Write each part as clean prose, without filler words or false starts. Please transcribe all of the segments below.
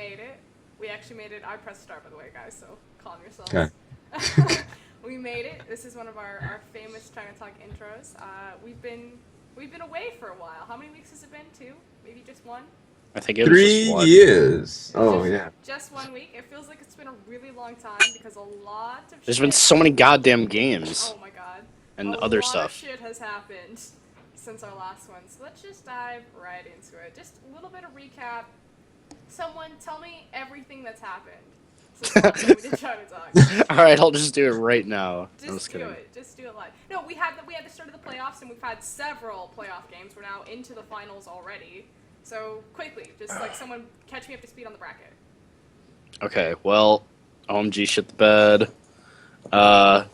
made it. We actually made it. I pressed start, by the way, guys, so calm yourselves. Okay. We made it. This is one of our famous China Talk intros. We've been away for a while. How many weeks has it been? 2? Maybe just 1? I think it was 3 just one. years. Oh, yeah. Just 1 week. It feels like it's been a really long time because a lot of There's shit. been so many goddamn games. Oh my god. And a other lot stuff. Of shit has happened since our last one. So let's just dive right into it. Just a little bit of recap. Someone tell me everything that's happened since the last time we did China Talk. Alright, I'll just do it right now. Just do it. Just do it live. No, we had the start of the playoffs, and we've had several playoff games. We're now into the finals already. So quickly, just like someone catch me up to speed on the bracket. Okay, well, OMG shit the bed.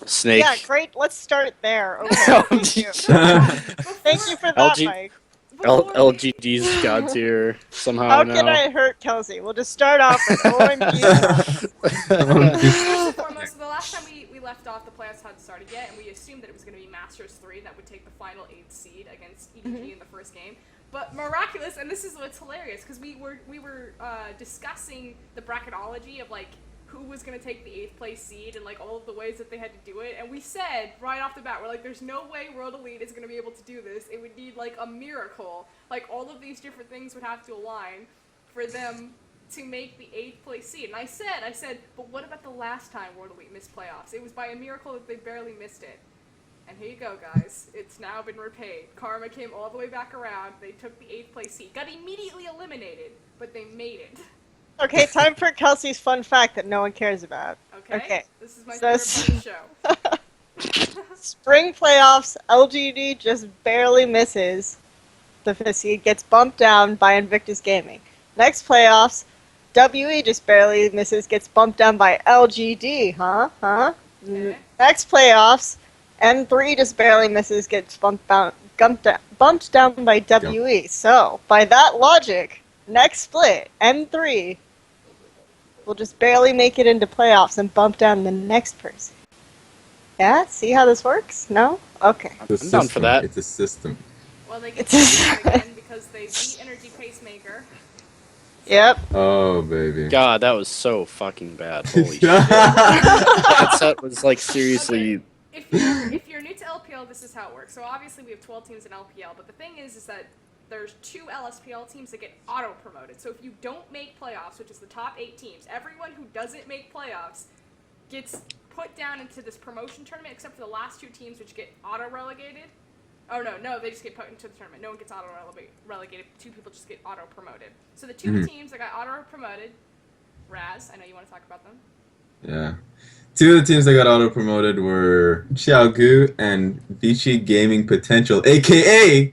Snake. Yeah, great. Let's start there. Okay. OMG. Thank you for that, LG Mike. LGD's god tier somehow How now. can I hurt Kelsey? We'll just start off with OMG. First and foremost, the last time we left off, the playoffs hadn't started yet, and we assumed that it was going to be Masters 3 that would take the final 8th seed against EDG in the first game. But miraculous, and this is what's hilarious, because we were discussing the bracketology of like who was going to take the 8th place seed and like all of the ways that they had to do it, and we said right off the bat, we're like, there's no way World Elite is going to be able to do this. It would need like a miracle. Like all of these different things would have to align for them to make the 8th place seed. And I said, but what about the last time World Elite missed playoffs? It was by a miracle that they barely missed it. And here you go, guys. It's now been repaid. Karma came all the way back around. They took the 8th place seed. Got immediately eliminated, but they made it. Okay, time for Kelsey's fun fact that no one cares about. Okay? This is my favorite part of the show. Spring playoffs, LGD just barely misses the 5th seed, gets bumped down by Invictus Gaming. Next playoffs, WE just barely misses, gets bumped down by LGD. Okay. Next playoffs, N3 just barely misses, gets bumped down by WE. So, by that logic, next split, N3 will just barely make it into playoffs and bump down the next person. Yeah? See how this works? No? Okay. I'm down for that. It's a system. Well, they get to again because they beat Energy Pacemaker. Yep. Oh, baby. God, that was so fucking bad. Holy shit. That set was like seriously. Okay. If you're new to LPL, this is how it works. So obviously we have 12 teams in LPL, but the thing is that there's 2 LSPL teams that get auto-promoted. So if you don't make playoffs, which is the top 8 teams, everyone who doesn't make playoffs gets put down into this promotion tournament, except for the last 2 teams which get auto-relegated. Oh, no, they just get put into the tournament. No one gets auto-relegated. 2 people just get auto-promoted. So the 2 teams that got auto-promoted, Raz, I know you want to talk about them. Yeah. 2 of the teams that got auto-promoted were Xiaogu and Vichy Gaming Potential, a.k.a.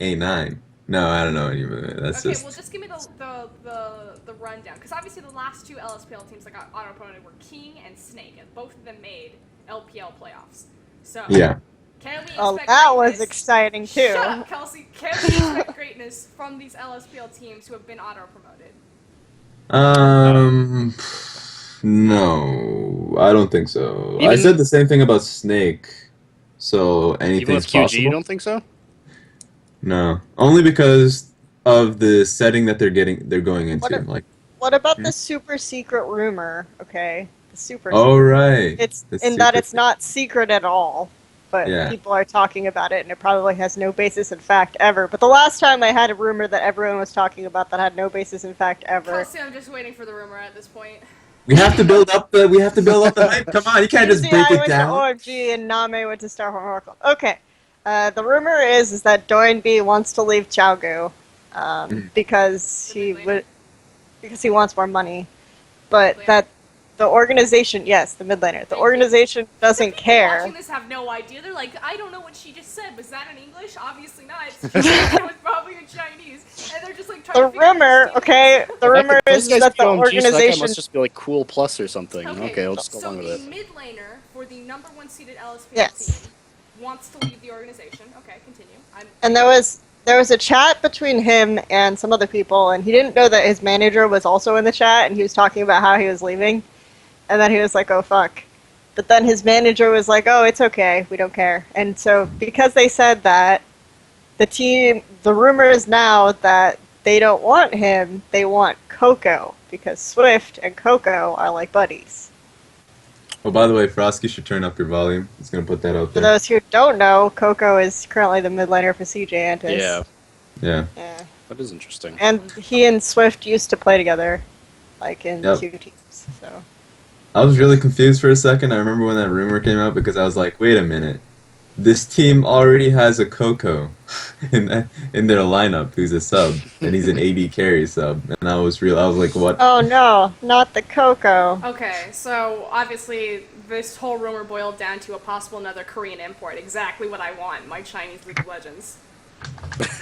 A9. No, I don't know anymore. That's okay, just... well, just give me the rundown. Because obviously the last 2 LSPL teams that got auto-promoted were King and Snake, and both of them made LPL playoffs. So, Yeah. can we expect Oh, that was greatness? exciting, too. Shut up, Kelsey. Can we expect greatness from these LSPL teams who have been auto-promoted? No, I don't think so. I Even- said the same thing about Snake, so Even anything's with QG, possible. you don't think so? No, only because of the setting that they're going into. What Like, What about the super secret rumor? Okay, the super. oh right, It's The in that super- it's not secret at all, but Yeah. people are talking about it, and it probably has no basis in fact ever. But the last time I had a rumor that everyone was talking about that had no basis in fact ever. Kelsey, I'm just waiting for the rumor at this point. We have to build up the hype. Come on, you can't just break I it went down. to OMG and Name went to Starhorn Oracle. Okay, the rumor is that Doin B wants to leave Chaogu because The he mid laner? would because he wants more money, but Mid laner? that the organization, yes, the mid laner, the organization doesn't People care. watching this have no idea. They're like, I don't know what she just said. Was that in English? Obviously not. It was probably in Chinese. And they're just like trying The to figure out rumor, what okay, the rumor is that the So that guy organization. must just be like cool plus or something. Okay, I'll just go so along with the it. mid laner for the number 1 seeded LSPL Yes. team wants to leave the organization. Okay, continue. And there was a chat between him and some other people, and he didn't know that his manager was also in the chat, and he was talking about how he was leaving, and then he was like, "Oh fuck!" But then his manager was like, "Oh, it's okay, we don't care." And so because they said that, the rumor is now that they don't want him. They want Coco because Swift and Coco are like buddies. Oh, by the way, Frosky should turn up your volume. He's gonna put that out For there. those who don't know, Coco is currently the mid laner for CJ Antis. Yeah, Yeah. Yeah. that is interesting. And he and Swift used to play together, like in Yep. 2 teams. So I was really confused for a second. I remember when that rumor came out because I was like, wait a minute. This team already has a Coco in their lineup who's a sub, and he's an AD carry sub. And I was like, what? oh no, not the Coco. Okay, so obviously this whole rumor boiled down to a possible another Korean import. Exactly what I want, my Chinese League of Legends. That's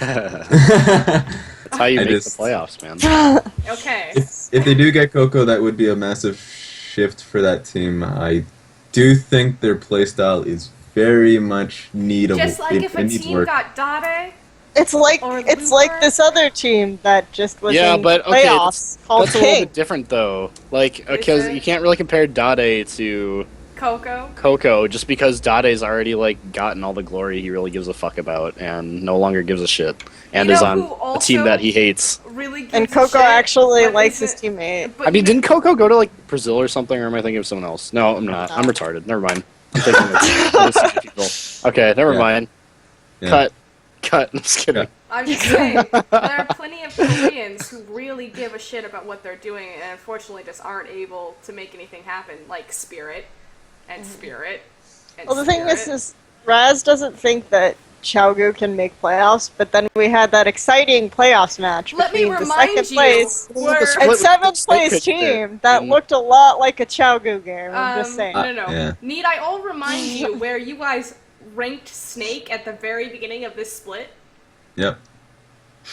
how you I make just- the playoffs, man. Okay. if they do get Coco, that would be a massive shift for that team. I do think their playstyle is very much needable. Just like if a needs team work. got Dade, It's like Or it's Looper? like this other team that just was Yeah, in but okay, playoffs called That's a little King. bit different though. Like, because it? you can't really compare Dade to Coco. Coco just because Dade's already like gotten all the glory he really gives a fuck about and no longer gives a shit and You is know on who a team also that he hates. Really gives And a Coco shit, actually but likes is his it- teammate. but I mean, you- didn't Coco go to like Brazil or something, or am I thinking of someone else? No, I'm not. I'm No. retarded. Never mind. I'm thinking of other stupid people. Okay, never Yeah. mind. Yeah. Cut. I'm just kidding. I'm just saying, there are plenty of Koreans who really give a shit about what they're doing and unfortunately just aren't able to make anything happen, like Spirit and Spirit and Well, the thing Spirit. is Raz doesn't think that Chaogu can make playoffs, but then we had that exciting playoffs match Let me between the remind second you, place we're, the and Split- 7th split place could there team that in- looked a lot like a Chaogu game. I'm just saying. no. Yeah. Need I all remind you where you guys ranked Snake at the very beginning of this split? Yep.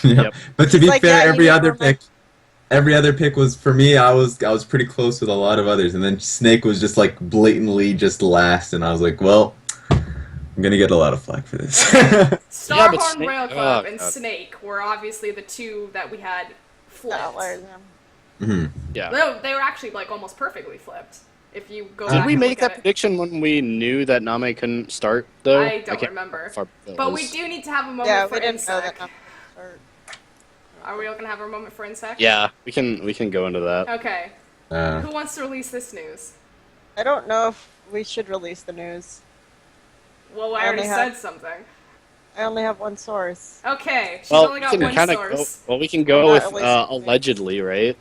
Yep. Yep. But to be Like, fair, yeah, you every need to other remember- pick was for me. I was pretty close with a lot of others, and then Snake was just like blatantly just last, and I was like, well, I'm gonna get a lot of flack for this. Yeah, but Starhorn Snake- Rail Club oh, and God. Snake were obviously the two that we had flipped. Outliers, yeah. hmm Yeah. No, they were actually like almost perfectly flipped. If you go Did back we and make look that at it. prediction when we knew that Name couldn't start though? I don't can't remember. how far it But we was. do need to have a moment Yeah, for we didn't know inSec. that. number. Or- Are we all gonna have a moment for inSec? Yeah, we can go into that. Okay. Uh, Who wants to release this news? I don't know if we should release the news. Well, I I already only said have- something. I only have one source. Okay, she's Well, only we got can one kind of source. go. Well, we can go Not with at least- allegedly, right?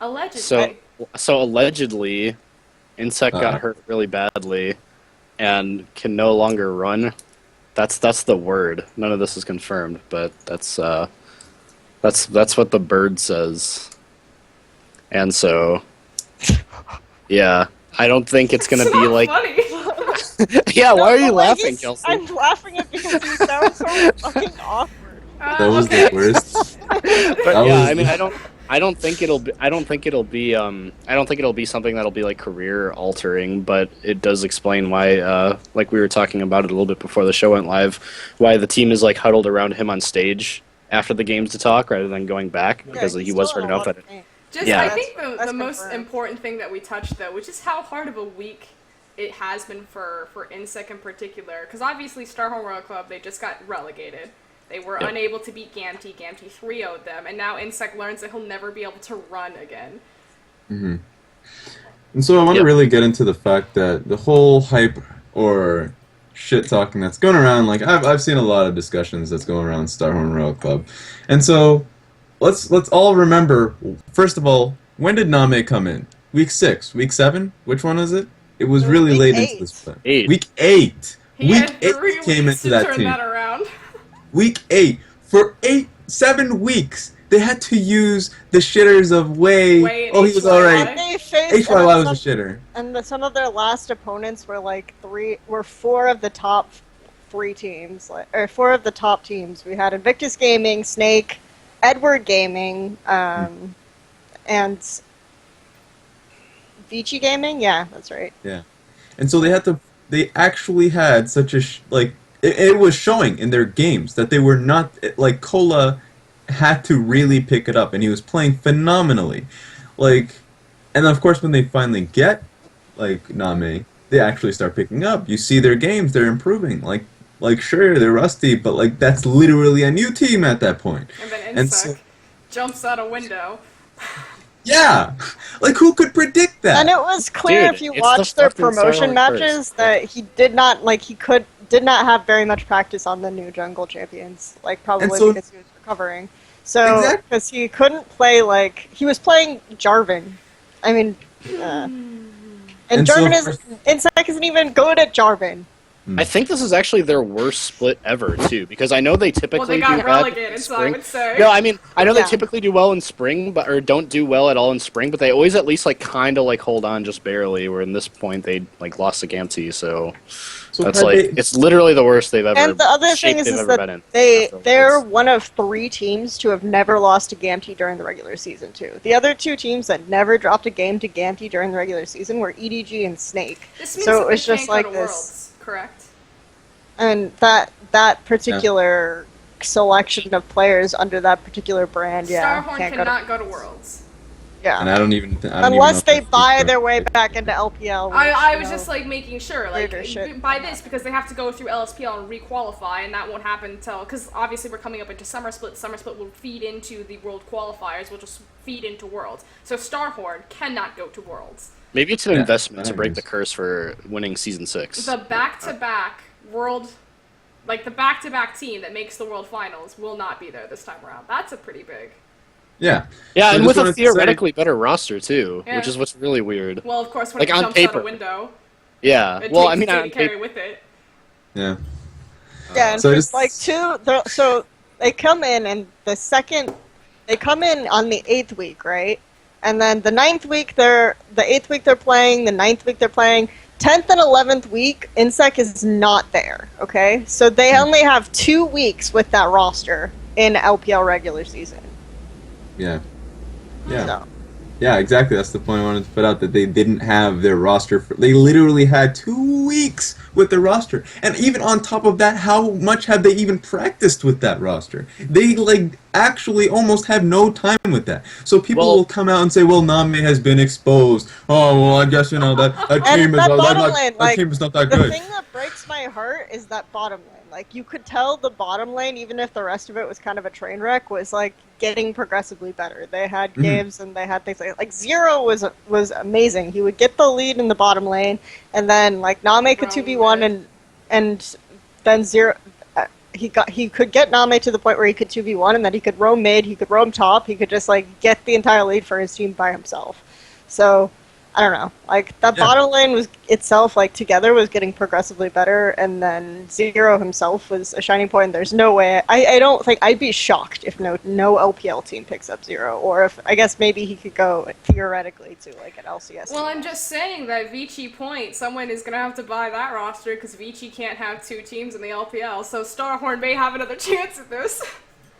Allegedly. So allegedly, inSec Uh-huh. got hurt really badly, and can no longer run. That's the word. None of this is confirmed, but that's what the bird says. And so, yeah, I don't think it's gonna It's be not like. funny. Yeah, why are No, you but, like, laughing, he's- Kelsey? I'm laughing at because you sound so fucking awkward. that was okay. the worst. But That yeah, was- I mean, I don't think it'll be something that'll be like career altering, but it does explain why, like we were talking about it a little bit before the show went live, why the team is like huddled around him on stage after the games to talk rather than going back because Yeah, he he's was still hurt in a enough lot that of pain. Just, Yeah. I think the That's most confirmed. important thing that we touched, though, which is how hard of a week it has been for inSec in particular, because obviously Starhorn Royal Club, they just got relegated. They were Yep. unable to beat Gamtee. Gamtee 3-0'd them, and now inSec learns that he'll never be able to run again. hmm And so I want to Yep. really get into the fact that the whole hype or shit talking that's going around, like I've seen a lot of discussions that's going around Starhorn Royal Club, and so let's all remember. First of all, when did Name come in? Week 6, week 7? Which one is it? It was It was really week late 8. into this play. 8. Week 8. He Week had 8 3 came weeks into to that turn team. that around. Week 8 for 7 weeks. They had to use the shitters of Wei. Wei and Oh, he was HYY. alright. And they faced HYY and was a shitter. some of their last opponents were like 4 of the top 3 teams, or 4 of the top teams. We had Invictus Gaming, Snake, Edward Gaming, and Vici Gaming. Yeah, that's right. And so they actually had such a, it was showing in their games that they were not, like, Cola had to really pick it up, and he was playing phenomenally. Like, and of course when they finally get, like, Name, they actually start picking up. You see their games, they're improving. Like sure, they're rusty, but, like, that's literally a new team at that point. And then And inSec. jumps out a window. Yeah, like who could predict that? And it was clear Dude, if you it's the watched their fucking promotion Starlord matches curse. that he did not did not have very much practice on the new jungle champions. Like probably so- because he was recovering. So Exactly. because he couldn't play he was playing Jarvan. I mean, and And so Jarvan for- inSec isn't even good at Jarvan. I think this is actually their worst split ever too, because I know they typically Well, they do got bad relegated, in so I spring. would say. No, I mean I know Yeah. they typically do well in spring, or don't do well at all in spring, but they always at least like kind of like hold on just barely. Where in this point they like lost to Gamtee, so that's had like they- it's literally the worst they've ever. And the other thing shape is they've ever that been in after they're Worlds. one of 3 teams to have never lost to Gamtee during the regular season too. The other 2 teams that never dropped a game to Gamtee during the regular season were EDG and Snake. This means So that it they was just can't go like to this. Worlds, correct? And that particular selection of players under that particular brand, yeah, Starhorn can't cannot go to Worlds. yeah. And I don't even. I don't even Unless know if they that's buy true. their way back into LPL. Which, I you was know, just like making sure, like weirder shit. by this because they have to go through LSPL and requalify, and that won't happen until because obviously we're coming up into summer split. Summer split will feed into the world qualifiers, which will feed into Worlds. So Starhorn cannot go to Worlds. Maybe it's an Yeah, investment to that break is. the curse for winning season 6. The back-to-back world, like the back-to-back team that makes the world finals, will not be there this time around. That's a pretty big. Yeah. Yeah, So I and just with a wanted to say- theoretically better roster too, Yeah. which is what's really weird. Well, of course, when Like, it on jumps out paper. a window, Yeah, it well, takes I mean, two on to carry paper, with it. Yeah. Yeah, and So I just just- like so they come in and they come in on the 8th week, right? And then the 8th week they're playing, the 9th week they're playing, 10th and 11th week inSec is not there, okay? So they only have 2 weeks with that roster in LPL regular season. Yeah. Yeah. So, Yeah, exactly. That's the point I wanted to put out, that they didn't have their roster. They literally had 2 weeks with the roster. And even on top of that, how much have they even practiced with that roster? They, like, actually almost have no time with that. So people Well- will come out and say, well, Name has been exposed. Oh, well, I guess, you know, that team is that not, bottom lane, that like, team is not that the good. thing that breaks my heart is that bottom lane. Like, you could tell the bottom lane, even if the rest of it was kind of a train wreck, was, like, getting progressively better. They had Mhm. games and they had things like Zero was amazing. He would get the lead in the bottom lane, and then, like, Name could Roam 2v1 mid. and then Zero... he could get Name to the point where he could 2v1, and then he could roam mid, he could roam top, he could just, like, get the entire lead for his team by himself. So, I don't know. Like, that Yeah. bottom lane was itself, like, together was getting progressively better, and then Zero himself was a shining point. There's no way... I don't think... I'd be shocked if no LPL team picks up Zero, or if... I guess maybe he could go, theoretically, to, like, an LCS Well, team. I'm just saying that Vici point, someone is gonna have to buy that roster because Vici can't have 2 teams in the LPL, so Starhorn may have another chance at this.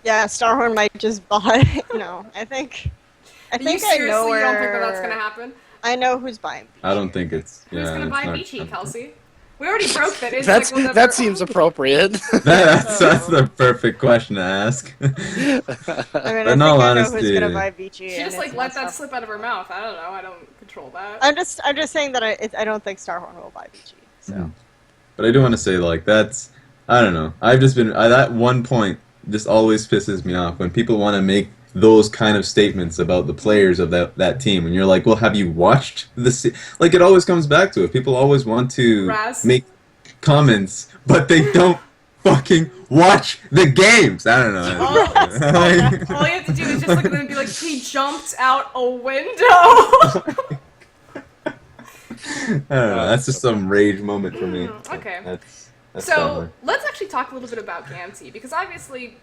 Yeah, Starhorn might just buy... I think you I seriously know where... don't think that that's gonna happen? I know who's buying. I don't think it's... Who's yeah, gonna it's buy not- Vici, Kelsey? We already broke that. It's like, that seems appropriate. That's the perfect question to ask. I mean, But I in think all I know who's honesty- gonna buy Vici. She and just like it's let that myself. slip out of her mouth. I don't know. I don't control that. I'm just saying that I don't think Starhorn will buy Vici. So. Mhm. But I do want to say, like, that's... I don't know. I've just been... that one point just always pisses me off when people want to make those kind of statements about the players of that team. And you're like, well, have you watched the... Like, it always comes back to it. People always want to Raz? make comments, but they don't fucking watch the games. I don't know. All you have to do is just look at them and be like, he jumped out a window. I don't know. That's just some rage moment for me. Okay. That's So probably- let's actually talk a little bit about Gamtee because obviously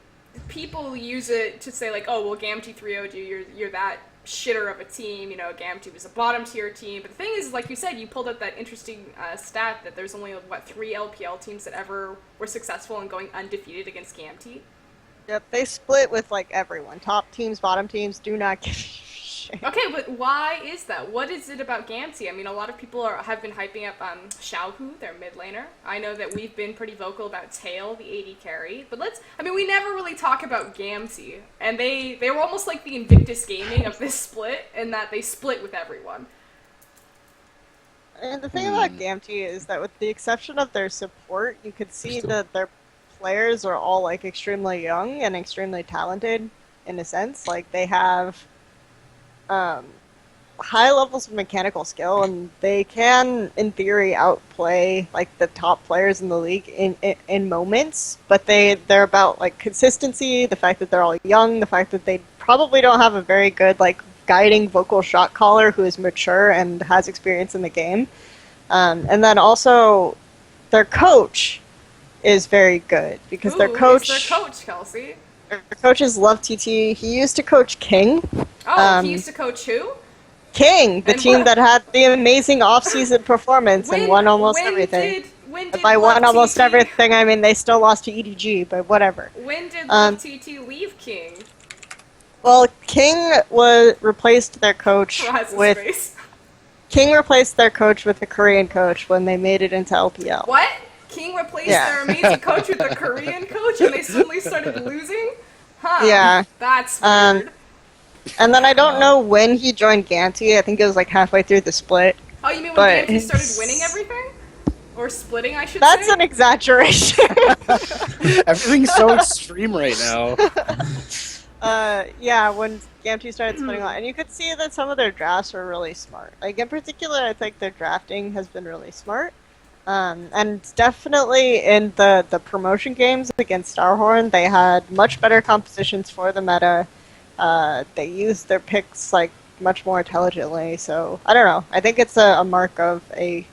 people use it to say like, oh well, Gamtee 3-0'd you. You're that shitter of a team. You know, Gamtee was a bottom tier team. But the thing is, like you said, you pulled up that interesting stat that there's only 3 LPL teams that ever were successful in going undefeated against Gamtee. Yep, they split with like everyone. Top teams, bottom teams do not give a shit. Okay, but why is that? What is it about Gamtee? I mean, a lot of people have been hyping up Xiaohu, their mid laner. I know that we've been pretty vocal about Tail, the AD carry. But we never really talk about Gamtee. And they were almost like the Invictus Gaming of this split, in that they split with everyone. And the thing about Gamtee is that with the exception of their support, you could see Still. that their players are all like extremely young and extremely talented. in a sense. Like they have high levels of mechanical skill, and they can, in theory, outplay like the top players in the league in moments. But they're about like consistency, the fact that they're all young, the fact that they probably don't have a very good like guiding vocal shot caller who is mature and has experience in the game, and then also their coach is very good because their coach. Who's their coach, Kelsey? Their coaches love TT. He used to coach King. Oh, he used to coach who? King, the And team what- that had the amazing off-season performance and won almost everything. When did By won Love almost TT everything, I mean they still lost to EDG, but whatever. When did Love TT leave King? Well, King replaced their coach Rise with space. King replaced their coach with a Korean coach when they made it into LPL. What? King replaced Yeah. their amazing coach with a Korean coach, and they suddenly started losing? Huh. Yeah. That's Um, weird. And then I don't know when he joined Gamtee. I think it was like halfway through the split. Oh, you mean when but Gamtee started it's- winning everything? Or splitting, I should That's say? an exaggeration. Everything's so extreme right now. Yeah, when Gamtee started splitting a lot, and you could see that some of their drafts were really smart. Like in particular, I think their drafting has been really smart, and definitely in the promotion games against Starhorn, they had much better compositions for the meta. They used their picks like much more intelligently. So I don't know. I think it's a mark of a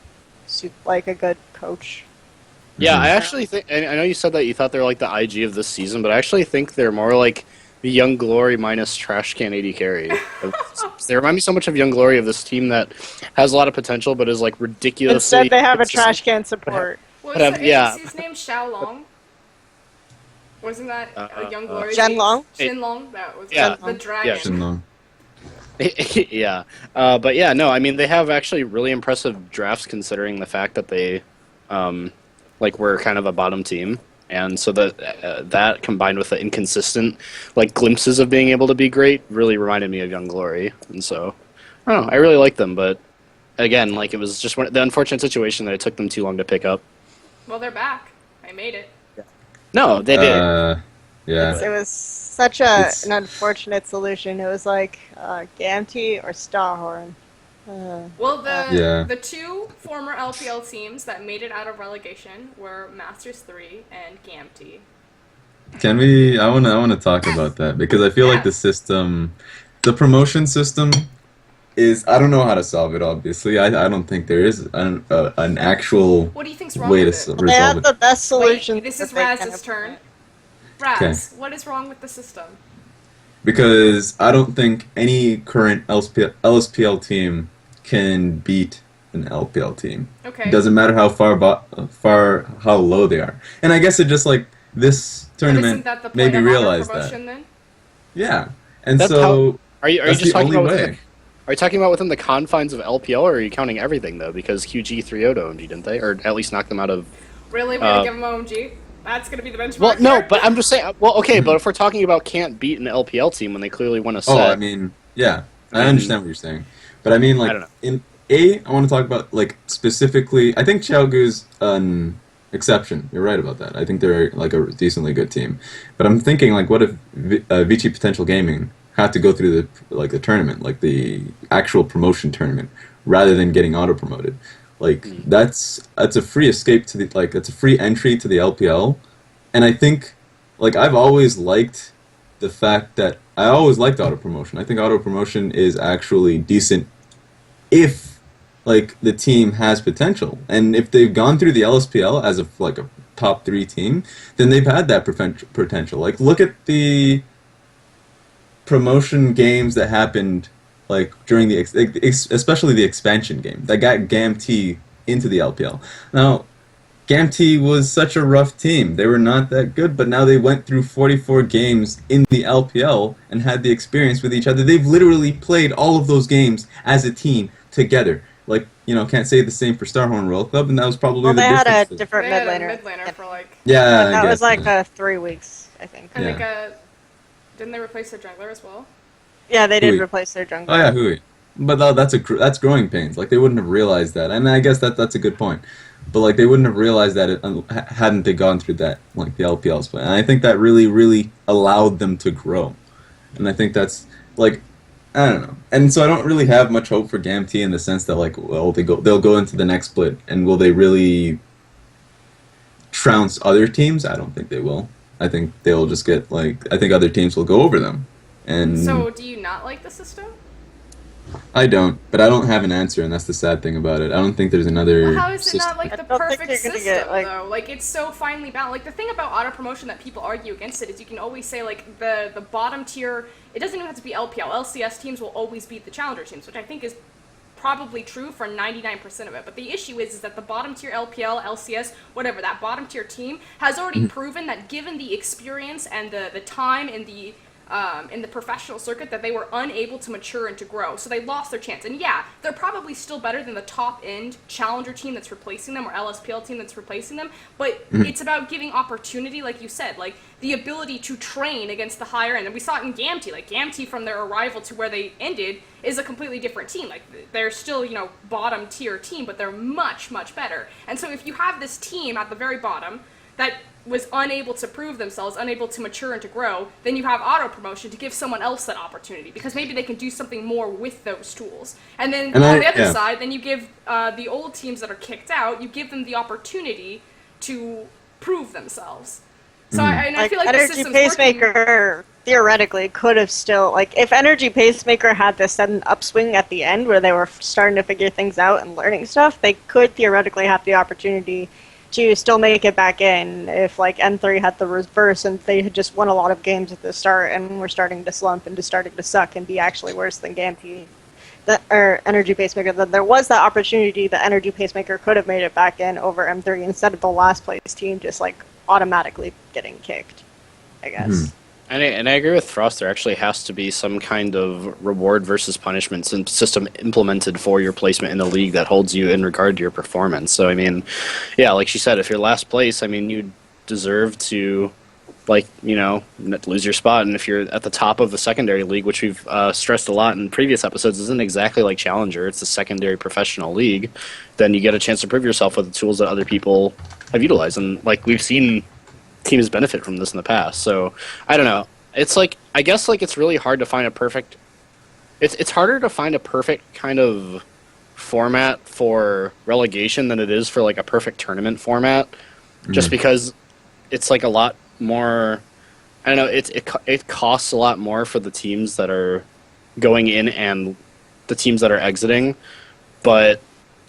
good coach. Yeah, I actually think. And I know you said that you thought they were like the IG of this season, but I actually think they're more like the Young Glory minus Trash Can 80 carry. They remind me so much of Young Glory, of this team that has a lot of potential, but is like ridiculously. Instead, they have a consistent. trash can support. Was But, yeah. his name Xiao Long? Wasn't that a Young Glory? Jen Long? Shin Long? That was Yeah. the dragon. Yeah. Shinlong. Yeah, but yeah, no, I mean they have actually really impressive drafts considering the fact that they, like, were kind of a bottom team, and so that combined with the inconsistent, like, glimpses of being able to be great really reminded me of Young Glory, and so I don't know, I really like them, but again, like, it was just the unfortunate situation that it took them too long to pick up. Well, they're back. They made it. No, they did. Yeah. It was such an unfortunate solution. It was like Gamtee or Starhorn. Well, Yeah. the two former LPL teams that made it out of relegation were Masters 3 and Gamtee. Can we? I wanna talk about that because I feel like Yeah. the promotion system is. I don't know how to solve it. Obviously, I don't think there is an actual What do you think's wrong way to with resolve it? They had the best solution. Wait, this is that they can Raz's turn. implement. Raz, what is wrong with the system? because I don't think any current LSPL team can beat an LPL team. Okay. It doesn't matter how how low they are. And I guess it just like this But tournament isn't that the made point me of auto realize that. promotion then? Yeah. And That's so Are you that's just the talking only about way. are you talking about within the confines of LPL, or are you counting everything though? Because QG 3-0'd OMG, didn't they? Or at least knocked them out of. Really? We're gonna give him OMG? That's gonna be the benchmark. Well, no, here? but I'm just saying. Well, okay, but if we're talking about can't beat an LPL team when they clearly won a set. Oh, I mean, yeah. I mean- understand what you're saying. But I mean, like, I don't know. I want to talk about, like, specifically, I think Chaogu's an exception. You're right about that. I think they're, like, a decently good team. But I'm thinking, like, what if Vici Potential Gaming had to go through the tournament, like, the actual promotion tournament, rather than getting auto-promoted? Like, that's a free escape to that's a free entry to the LPL. And I think, like, I've always liked the fact that I always liked auto promotion. I think auto promotion is actually decent if like the team has potential, and if they've gone through the LSPL as a top 3 team, then they've had that potential. Like, look at the promotion games that happened like during the especially the expansion game that got Gamtee into the LPL. Now, Gamtee was such a rough team. They were not that good, but now they went through 44 games in the LPL and had the experience with each other. They've literally played all of those games as a team together. Like, can't say the same for Starhorn Royal Club, and that was probably Well, the they had difference. a different They had mid a laner. mid laner for like, Yeah, I That guess, was like yeah. 3 weeks, I think. and Yeah. like didn't they replace their jungler as well? Yeah, they did Hui. replace their jungler. Oh yeah, Hui. But that's growing pains. Like, they wouldn't have realized that, and I guess that's a good point. But like, they wouldn't have realized that hadn't they gone through that, like, the LPL split. And I think that really, really allowed them to grow. and I think that's like I don't know. And so I don't really have much hope for Gamtee in the sense that like well they'll go into the next split and will they really trounce other teams? I don't think they will. I think they'll just get like I think other teams will go over them. And So, do you not like the system? I don't, but I don't have an answer, and that's the sad thing about it. I don't think there's another. Well, how is it system. not like I the don't think perfect you're gonna system get, like- though? Like it's so finely balanced. Like the thing about auto promotion that people argue against it is you can always say like the bottom tier. It doesn't even have to be LPL. LCS teams will always beat the challenger teams, which I think is probably true for 99% of it. But the issue is that the bottom tier LPL, LCS, whatever that bottom tier team has already proven that given the experience and the time in the professional circuit that they were unable to mature and to grow. So they lost their chance. And yeah, they're probably still better than the top end challenger team that's replacing them or LSPL team that's replacing them. But it's about giving opportunity, like you said, like the ability to train against the higher end. And we saw it in Gamtee. Like Gamtee from their arrival to where they ended is a completely different team. Like they're still, you know, bottom tier team, but they're much, much better. And so if you have this team at the very bottom that was unable to prove themselves, unable to mature and to grow, then you have auto promotion to give someone else that opportunity because maybe they can do something more with those tools. And then on the other side, then you give the old teams that are kicked out, you give them the opportunity to prove themselves. So I feel like the Energy system's working. Pacemaker theoretically could have still like if Energy Pacemaker had this sudden upswing at the end where they were starting to figure things out and learning stuff, they could theoretically have the opportunity to still make it back in if like N3 had the reverse and they had just won a lot of games at the start and were starting to slump and just starting to suck and be actually worse than Gamtee or Energy Pacemaker. Then there was that opportunity that Energy Pacemaker could have made it back in over M3 instead of the last place team just like automatically getting kicked, I guess. And I agree with Frost. There actually has to be some kind of reward versus punishment system implemented for your placement in the league that holds you in regard to your performance. So, I mean, yeah, like she said, if you're last place, I mean, you deserve to, like, you know, lose your spot. And if you're at the top of the secondary league, which we've stressed a lot in previous episodes, isn't exactly like Challenger. It's a secondary professional league. Then you get a chance to prove yourself with the tools that other people have utilized. And, like, we've seen teams benefit from this in the past. So I don't know. It's like I guess like it's really hard to find a perfect. It's harder to find a perfect kind of format for relegation than it is for like a perfect tournament format, just because it's like a lot more. I don't know. It costs a lot more for the teams that are going in and the teams that are exiting, but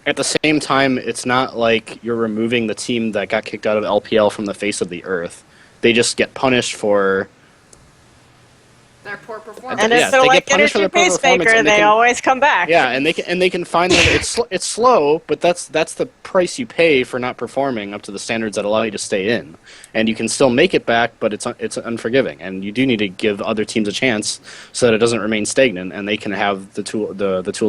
at the same time, it's not like you're removing the team that got kicked out of LPL from the face of the earth. They just get punished for Their poor performance. And Yeah, if they're they get like punished for Energy their poor performance, Pacemaker, and they they can- always come back. yeah, and they can find that it's slow, but that's the price you pay for not performing up to the standards that allow you to stay in, and you can still make it back, but it's unforgiving, and you do need to give other teams a chance so that it doesn't remain stagnant, and they can have the tools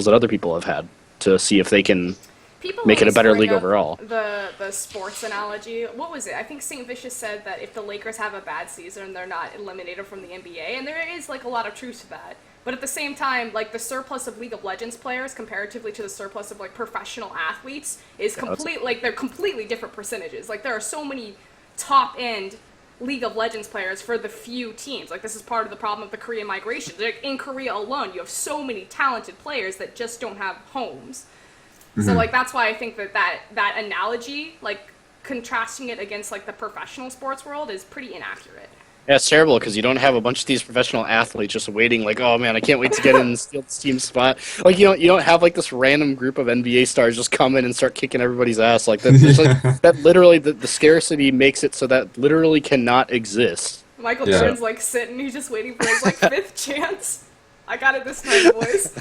that other people have had to see if they can People make it a always better bring league up overall. The sports analogy. What was it? I think St. Vicious said that if the Lakers have a bad season, they're not eliminated from the NBA, and there is like a lot of truth to that. But at the same time, like the surplus of League of Legends players comparatively to the surplus of like professional athletes is they're completely different percentages. Like there are so many top end League of Legends players for the few teams. Like this is part of the problem of the Korean migration. Like in Korea alone, you have so many talented players that just don't have homes. So like that's why I think that analogy, like contrasting it against like the professional sports world, is pretty inaccurate. Yeah, it's terrible because you don't have a bunch of these professional athletes just waiting like, oh man, I can't wait to get in and steal this team spot. Like you don't have like this random group of NBA stars just come in and start kicking everybody's ass like that. Like, that literally the scarcity makes it so that literally cannot exist. Michael Jordan's like sitting, he's just waiting for his like fifth chance. I got it this time, boys.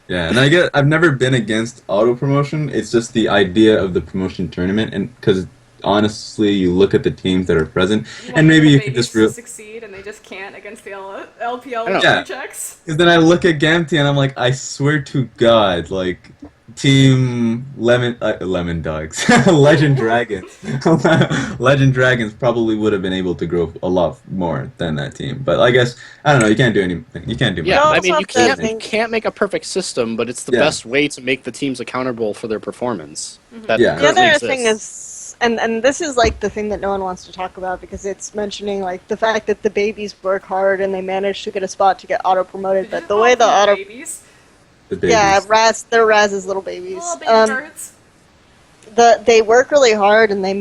Yeah, and I've never been against auto promotion. It's just the idea of the promotion tournament, and because honestly, you look at the teams that are present, and maybe you can just succeed, and they just can't against the LPL Yeah. rejects. Because then I look at Gamtee and I'm like, I swear to God, like Team Lemon Dogs, Legend Dragons, Legend Dragons probably would have been able to grow a lot more than that team. But I guess I don't know. You can't do anything. You can't do Yeah, much. I mean also you have to can't make a perfect system, but it's the Yeah. best way to make the teams accountable for their performance. That Yeah. The currently other exists. thing is, and this is like the thing that no one wants to talk about because it's mentioning like the fact that the babies work hard and they managed to get a spot to get auto-promoted, but the way the auto... babies? The babies. Yeah, they're Raz's little babies. Little baby birds. They work really hard and they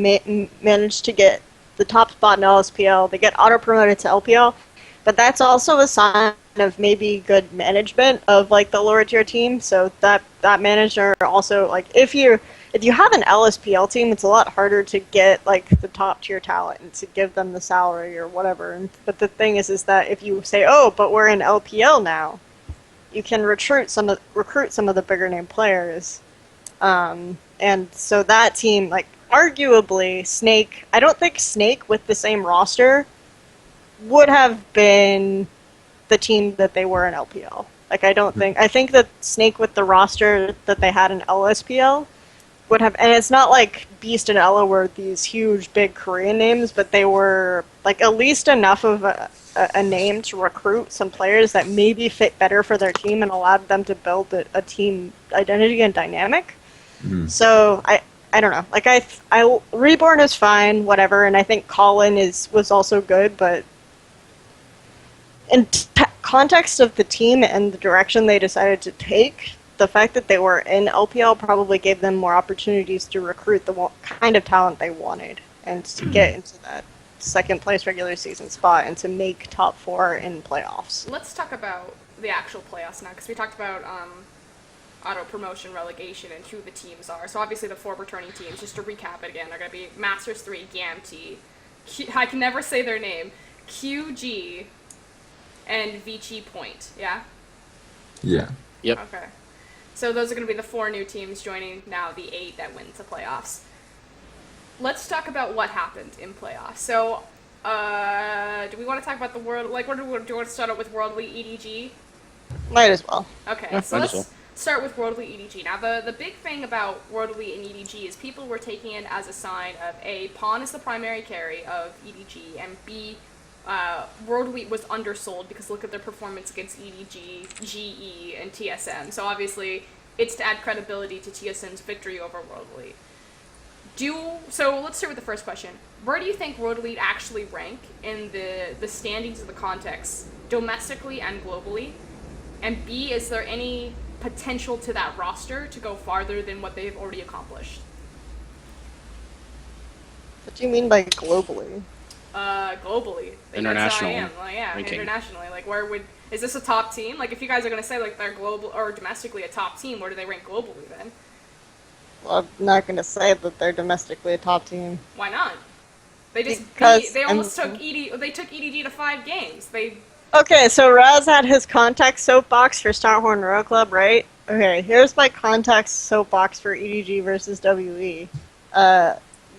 manage to get the top spot in LSPL. They get auto-promoted to LPL, but that's also a sign of maybe good management of like the lower tier team. So that manager also, like, if you have an LSPL team, it's a lot harder to get like the top tier talent and to give them the salary or whatever. But the thing is that if you say, oh, but we're in LPL now, you can recruit some of the bigger name players. And so that team, like, arguably, Snake, I don't think Snake with the same roster would have been the team that they were in LPL. Like, I think that Snake with the roster that they had in LSPL would have, and it's not like Beast and Ella were these huge, big Korean names, but they were, like, at least enough of a name to recruit some players that maybe fit better for their team and allowed them to build a team identity and dynamic. So I don't know. Like I Reborn is fine, whatever, and I think Colin was also good, but in context of the team and the direction they decided to take, the fact that they were in LPL probably gave them more opportunities to recruit the kind of talent they wanted and to get into that second place regular season spot and to make top 4 in playoffs. Let's talk about the actual playoffs now, because we talked about auto promotion, relegation, and who the teams are. So obviously the 4 returning teams, just to recap it again, are going to be Masters 3, Gamtee, I can never say their name, QG, and Vici Point, yeah? Yeah. Yep. Okay. So those are going to be the 4 new teams joining now the 8 that went to playoffs. Let's talk about what happened in playoffs. So, do we want to talk about the world, like, do you want to start out with Worldly EDG? Might as well. Okay, Yeah, so might as let's start with Worldly EDG. Now, the big thing about Worldly and EDG is people were taking it as a sign of A, Pawn is the primary carry of EDG, and B, Worldly was undersold because look at their performance against EDG, GE, and TSM. So obviously, it's to add credibility to TSM's victory over Worldly. So let's start with the first question. Where do you think Worldly actually rank in the standings of the context, domestically and globally? And B, is there any potential to that roster to go farther than what they've already accomplished? What do you mean by globally? Globally. International That's how I am. Like, yeah, ranking. internationally. Like, is this a top team? Like, if you guys are going to say, like, they're global or domestically a top team, where do they rank globally then? Well, I'm not going to say that they're domestically a top team. Why not? They just Because they almost took EDG to 5 games. Okay, so Raz had his contact soapbox for Starhorn Royal Club, right? Okay, here's my contact soapbox for EDG versus WE.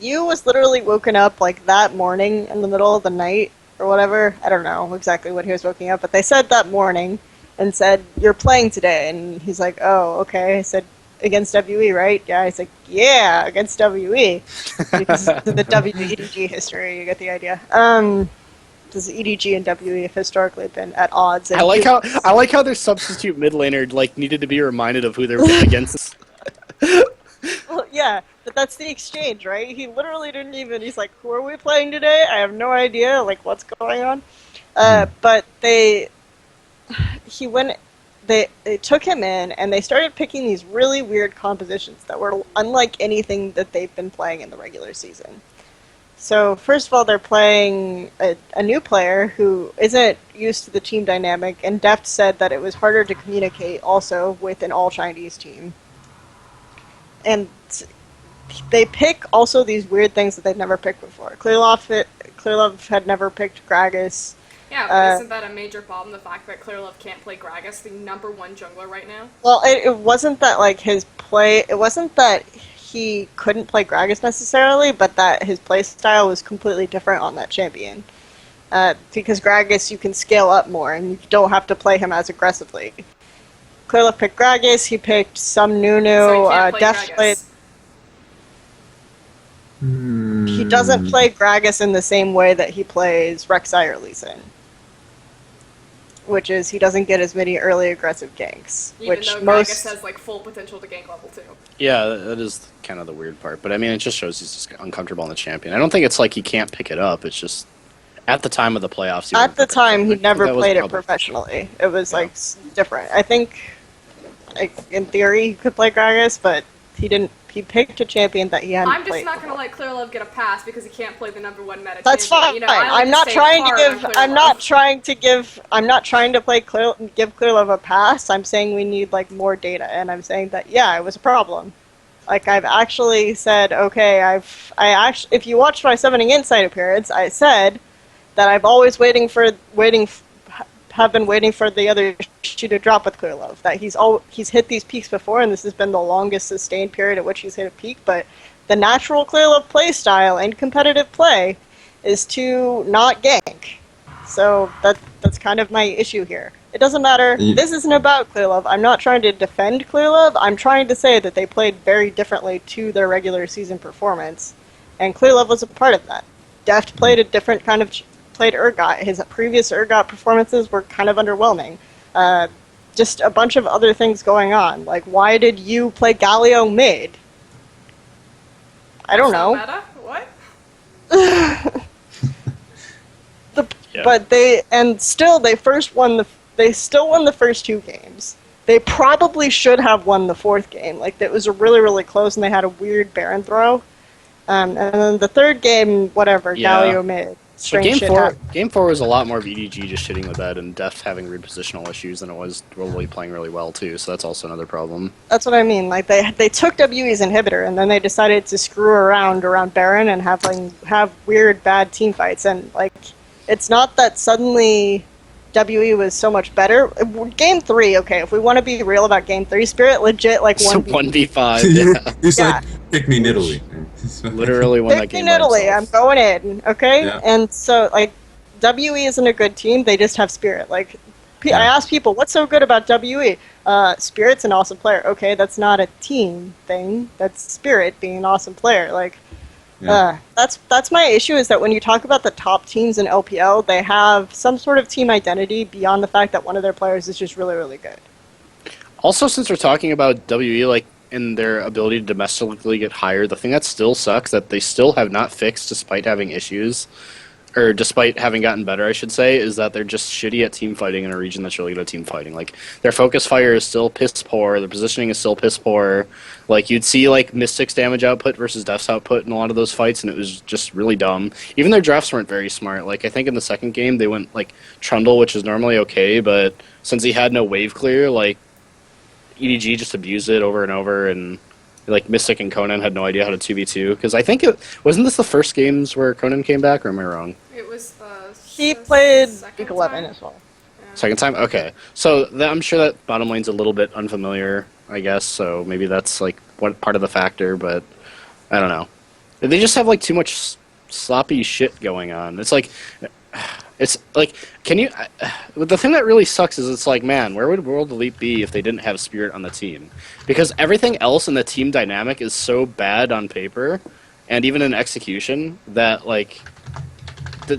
You was literally woken up like that morning in the middle of the night or whatever. I don't know exactly when he was waking up, but they said that morning and said, "You're playing today." And he's like, "Oh, okay." I said, "Against WE, right?" Yeah, he's like, "Yeah, against WE." Because of the WEDG history, you get the idea. Because EDG and WE have historically been at odds. And I like how their substitute mid laner like needed to be reminded of who they're playing against. Well, yeah, but that's the exchange, right? He literally didn't even. He's like, "Who are we playing today?" I have no idea, like, what's going on. But they took him in, and they started picking these really weird compositions that were unlike anything that they've been playing in the regular season. So, first of all, they're playing a new player who isn't used to the team dynamic, and Deft said that it was harder to communicate also with an all-Chinese team. And they pick also these weird things that they've never picked before. Clearlove had never picked Gragas. Yeah, but isn't that a major problem, the fact that Clearlove can't play Gragas, the #1 jungler right now? Well, it wasn't that, like, it wasn't that he couldn't play Gragas necessarily, but that his play style was completely different on that champion. Because Gragas, you can scale up more, and you don't have to play him as aggressively. Clearlove picked Gragas, he picked some Nunu, So he can't play Deft Gragas. played... He doesn't play Gragas in the same way that he plays Rek'Sai or Lee Sin. which is he doesn't get as many early aggressive ganks. Even which though most Gragas has like full potential to gank level 2. Yeah, that is kind of the weird part. But I mean, it just shows he's just uncomfortable in the champion. I don't think it's like he can't pick it up. It's just at the time of the playoffs. at the time he Like, never that was played it probably- professionally. It was Yeah. like different. I think, like, in theory, he could play Gragas, but he didn't. He picked a champion that he hadn't I'm just played. not gonna let Clear Love get a pass because he can't play the #1 meta. That's champion. fine. You know, I like I'm not stay trying to hard give. on Clear I'm Love. not trying to give. I'm not trying to give Clear Love a pass. I'm saying we need like more data, and I'm saying that yeah, it was a problem. Like I've actually said, okay, if you watched my Summoning Insight appearance, I said that I've always have been waiting for the other shoe to drop with Clear Love. That he's hit these peaks before, and this has been the longest sustained period at which he's hit a peak. But the natural Clear Love play style and competitive play is to not gank. So that's kind of my issue here. It doesn't matter. This isn't about Clear Love. I'm not trying to defend Clear Love. I'm trying to say that they played very differently to their regular season performance, and Clear Love was a part of that. Deft played a different kind of played Urgot. His previous Urgot performances were kind of underwhelming. Just a bunch of other things going on. Like, why did you play Galio mid? I don't So know. Meta? What? Yeah. But they still won the first 2 games. They probably should have won the 4th game. Like, it was really, really close, and they had a weird Baron throw. And then the 3rd game, whatever, Yeah. Galio mid. But Strange shit happened. game four was a lot more of EDG just shitting the bed and Deft having repositional issues than it was Roly playing really well too. So that's also another problem. That's what I mean. Like they took WE's inhibitor and then they decided to screw around Baron and have weird bad team fights. And like, it's not that suddenly WE was so much better. Game 3, okay. If we want to be real about Game 3, Spirit legit like So 1v. 1v5, yeah. You said, Yeah. pick me in Italy. Literally won that Pick me game in by Italy. I'm himself. going in. Okay. Yeah. And so like, WE isn't a good team. They just have Spirit. Like, Yeah. I asked people, what's so good about WE? Spirit's an awesome player. Okay, that's not a team thing. That's Spirit being an awesome player. Like, Yeah. that's my issue is that when you talk about the top teams in LPL, they have some sort of team identity beyond the fact that one of their players is just really, really good. Also, since we're talking about WE, like, in their ability to domestically get higher, the thing that still sucks that they still have not fixed despite having issues, or despite having gotten better, I should say, is that they're just shitty at team fighting in a region that's really good at team fighting. Like, their focus fire is still piss poor, their positioning is still piss poor. Like, you'd see, like, Mystic's damage output versus Death's output in a lot of those fights, and it was just really dumb. Even their drafts weren't very smart. Like, I think in the second game, they went, like, Trundle, which is normally okay, but since he had no wave clear, like, EDG just abused it over and over, and like Mystic and Conan had no idea how to 2v2. Because I think wasn't this the first games where Conan came back, or am I wrong? It was He the played second Week 11 time? as well. Yeah. Second time? Okay. So I'm sure that bottom lane's a little bit unfamiliar, I guess, so maybe that's like what part of the factor, but I don't know. They just have like too much sloppy shit going on. It's like, can you... the thing that really sucks is it's like, man, where would World Elite be if they didn't have Spirit on the team? Because everything else in the team dynamic is so bad on paper, and even in execution, that, like, the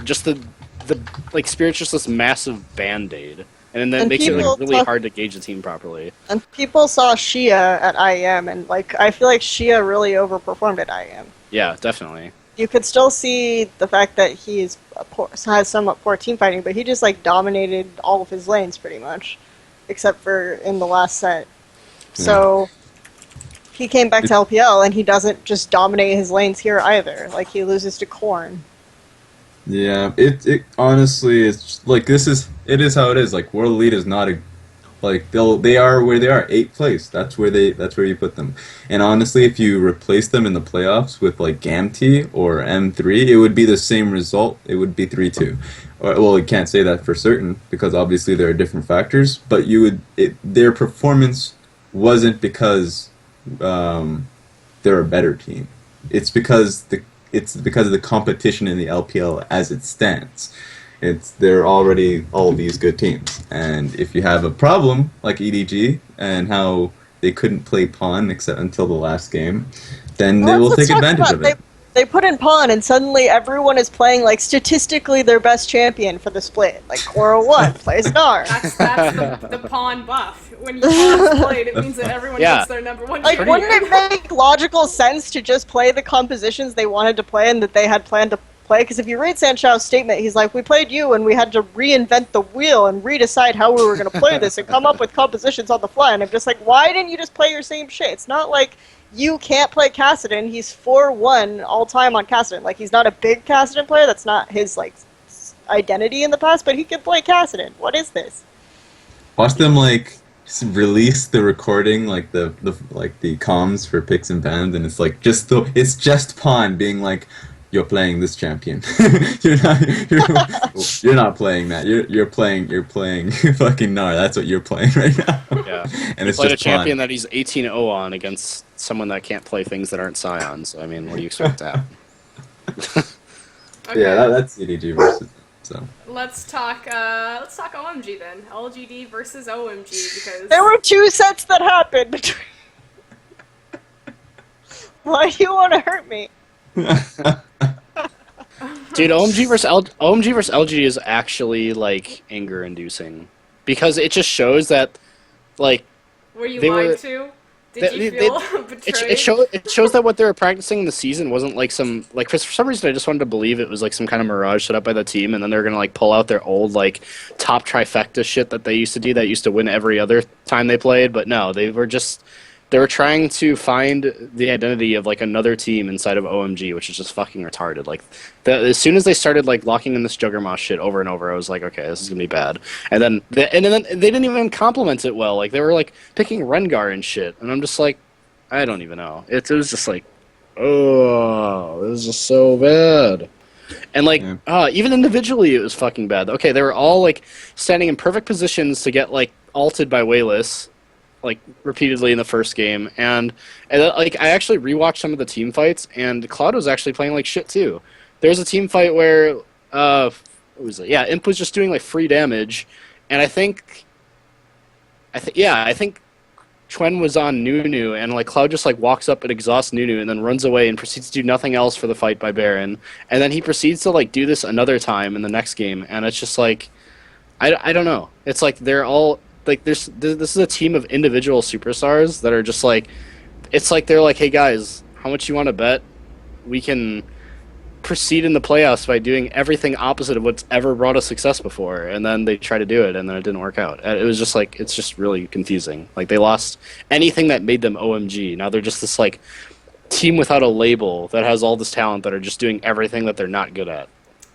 like, Spirit's just this massive band-aid. And then it And makes it like, people really talk- hard to gauge the team properly. And people saw Shia at IEM, and like I feel like Shia really overperformed at IEM. Yeah, definitely. You could still see the fact that has somewhat poor team fighting, but he just like dominated all of his lanes pretty much, except for in the last set. So he came back to LPL and he doesn't just dominate his lanes here either. Like he loses to Korn. Yeah, it honestly it's like it is how it is. Like World Elite is not a like they are where they are, 8th place. That's where you put them. And honestly, if you replace them in the playoffs with like Gamtee or M3, it would be the same result. It would be 3-2. Well, you can't say that for certain because obviously there are different factors. But their performance wasn't because they're a better team. It's because of the competition in the LPL as it stands. They're already all these good teams, and if you have a problem like EDG and how they couldn't play pawn except until the last game, then they will Let's take talk advantage about- of it. They put in pawn, and suddenly everyone is playing like statistically their best champion for the split. Like Cora 1 plays Gnar. That's the pawn buff. When you pawn's played, it means that everyone Yeah. gets their number one Like, champion. wouldn't it make logical sense to just play the compositions they wanted to play and that they had planned to play? Because if you read Sanchao's statement, he's like, we played you and we had to reinvent the wheel and redecide how we were going to play this and come up with compositions on the fly. And I'm just like, why didn't you just play your same shit? It's not like you can't play Kassadin. He's 4-1 all-time on Kassadin. Like, he's not a big Kassadin player. That's not his, like, identity in the past, but he can play Kassadin. What is this? Watch them like release the recording, like the comms for picks and bans, and it's like it's just Pawn being like, "You're playing this champion. you're not playing that. You're playing fucking Gnar. That's what you're playing right now." Yeah. And it's Played a just champion Pawn. that he's 18-0 on against someone that can't play things that aren't Scions. I mean, what do you expect to happen? Okay. Yeah, that's CDG versus. So Let's talk OMG then. LGD versus OMG because There were 2 sets that happened between... Why do you want to hurt me? Dude, OMG versus LG is actually like anger-inducing because it just shows that, like, were you they lied were- to? Did you feel betrayed? it shows that what they were practicing in the season wasn't like some, like, for some reason I just wanted to believe it was like some kind of mirage set up by the team, and then they're gonna like pull out their old like top trifecta shit that they used to do that used to win every other time they played. But no, they were trying to find the identity of like another team inside of OMG, which is just fucking retarded. Like, as soon as they started like locking in this Juggermoth shit over and over, I was like, okay, this is gonna be bad. And then they didn't even compliment it well. Like, they were like picking Rengar and shit, and I'm just like, I don't even know. It was just like, oh, this is just so bad. And like, even individually, it was fucking bad. Okay, they were all like standing in perfect positions to get like ulted by Wayless, like repeatedly in the first game, and like I actually rewatched some of the team fights, and Cloud was actually playing like shit too. There's a team fight where what was it? Yeah, Imp was just doing like free damage, and I think Chuen was on Nunu, and like Cloud just like walks up and exhausts Nunu, and then runs away and proceeds to do nothing else for the fight by Baron, and then he proceeds to like do this another time in the next game, and it's just like I don't know. It's like they're all like this is a team of individual superstars that are just like, it's like they're like, hey guys, how much you want to bet we can proceed in the playoffs by doing everything opposite of what's ever brought us success before, and then they try to do it and then it didn't work out. It was just like, it's just really confusing. Like, they lost anything that made them OMG. Now they're just this like team without a label that has all this talent that are just doing everything that they're not good at.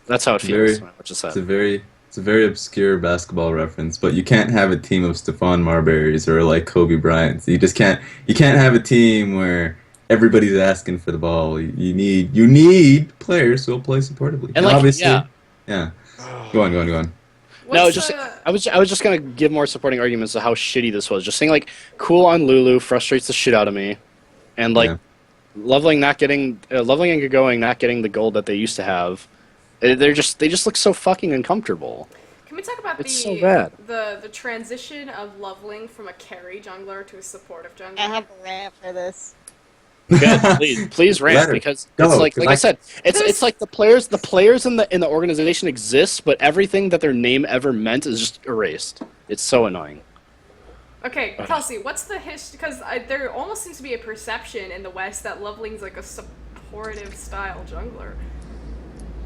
That's how it feels. Which is sad. It's a very obscure basketball reference, but you can't have a team of Stephon Marburys or like Kobe Bryants. You can't have a team where everybody's asking for the ball. You need players who will play supportively. And like, obviously, yeah. Go on. No, I was just gonna give more supporting arguments of how shitty this was. Just saying, like, cool on Lulu frustrates the shit out of me, and like leveling and going not getting the gold that they used to have. They just look so fucking uncomfortable. Can we talk about so bad. the transition of leveling from a carry jungler to a supportive jungler? I have a rant for this. Yeah, please rant, Go, because it's like I said, it's like the players in the organization exist, but everything that their name ever meant is just erased. It's so annoying. Okay, Kelsey, what's the history? Because there almost seems to be a perception in the West that leveling's like a supportive style jungler.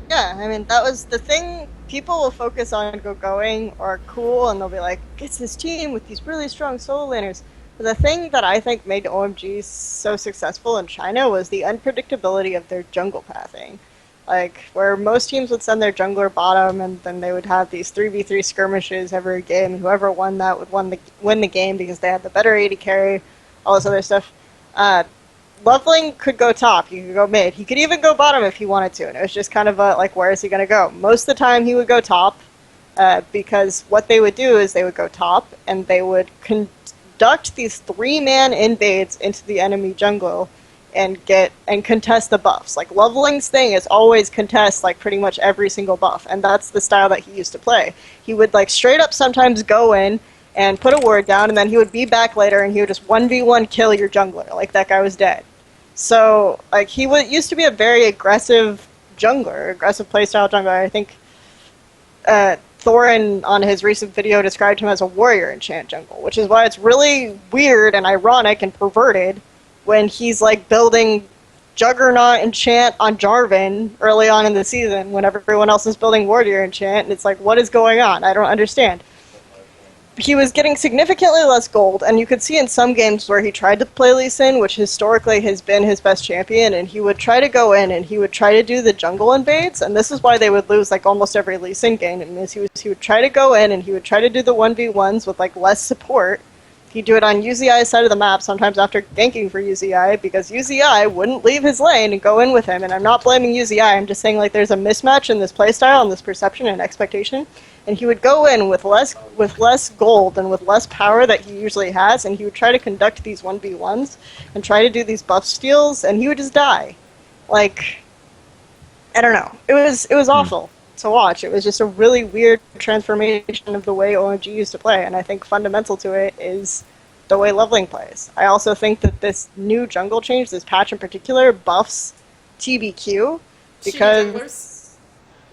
Yeah, I mean, that was the thing. People will focus on going or cool, and they'll be like, it's this team with these really strong solo laners. But the thing that I think made OMG so successful in China was the unpredictability of their jungle pathing. Like, where most teams would send their jungler bottom, and then they would have these 3v3 skirmishes every game, and whoever won that would win the game because they had the better AD carry, all this other stuff. Leveling could go top, he could go mid, he could even go bottom if he wanted to, and it was just kind of like, where is he going to go? Most of the time he would go top, because what they would do is they would go top, and they would conduct these 3-man invades into the enemy jungle and contest the buffs. Like, leveling's thing is always contest like pretty much every single buff, and that's the style that he used to play. He would like straight up sometimes go in and put a word down, and then he would be back later and he would just 1v1 kill your jungler, like that guy was dead. So, like, he used to be a very aggressive jungler, aggressive playstyle jungler. I think Thorin, on his recent video, described him as a warrior enchant jungle, which is why it's really weird and ironic and perverted when he's, like, building Juggernaut enchant on Jarvan early on in the season when everyone else is building warrior enchant, and it's like, what is going on? I don't understand. He was getting significantly less gold, and you could see in some games where he tried to play Lee Sin, which historically has been his best champion, and he would try to go in and he would try to do the jungle invades, and this is why they would lose like almost every Lee Sin game, and he would try to go in and he would try to do the 1v1s with like less support. He'd do it on UZI's side of the map, sometimes after ganking for UZI, because UZI wouldn't leave his lane and go in with him, and I'm not blaming UZI, I'm just saying like there's a mismatch in this playstyle and this perception and expectation. And he would go in with less gold and with less power that he usually has, and he would try to conduct these 1v1s and try to do these buff steals, and he would just die. Like, I don't know. It was awful to watch. It was just a really weird transformation of the way OMG used to play, and I think fundamental to it is the way leveling plays. I also think that this new jungle change, this patch in particular, buffs TBQ because...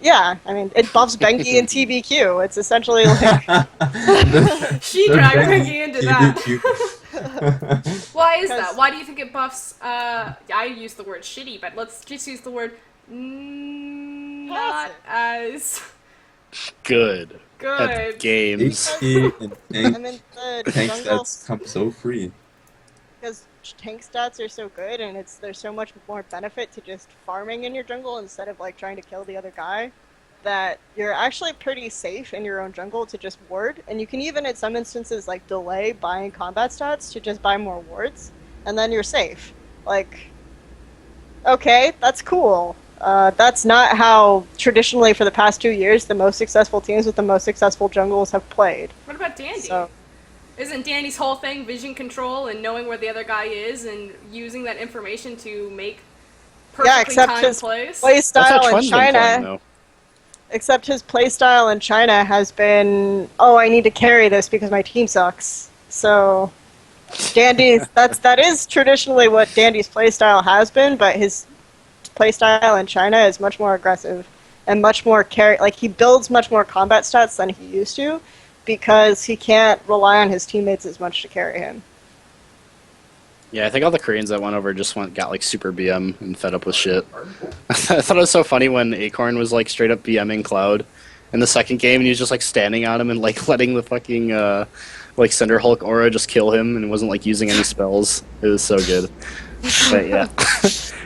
Yeah, I mean, it buffs Bengi and TBQ. It's essentially like... She dragged Bengi into that. Why is that? Why do you think it buffs... I use the word shitty, but let's just use the word... not as... Good. Good. At games. HP and I mean, the tank jungle... stats come so free. Because tank stats are so good, and there's so much more benefit to just farming in your jungle instead of like trying to kill the other guy, that you're actually pretty safe in your own jungle to just ward, and you can even in some instances like delay buying combat stats to just buy more wards, and then you're safe. Like, okay, that's cool. That's not how traditionally for the past 2 years the most successful teams with the most successful jungles have played. What about Dandy? So, isn't Danny's whole thing vision control and knowing where the other guy is and using that information to make perfectly timed plays? Playstyle in China, except his playstyle in China has been, oh, I need to carry this because my team sucks. So, Dandy's that is traditionally what Dandy's playstyle has been, but his playstyle in China is much more aggressive and much more like he builds much more combat stats than he used to, because he can't rely on his teammates as much to carry him. Yeah, I think all the Koreans that went over just got like super BM and fed up with shit. I thought it was so funny when Acorn was like straight up BMing Cloud in the second game, and he was just like standing on him and like letting the fucking like Cinder Hulk aura just kill him, and wasn't like using any spells. It was so good. But yeah.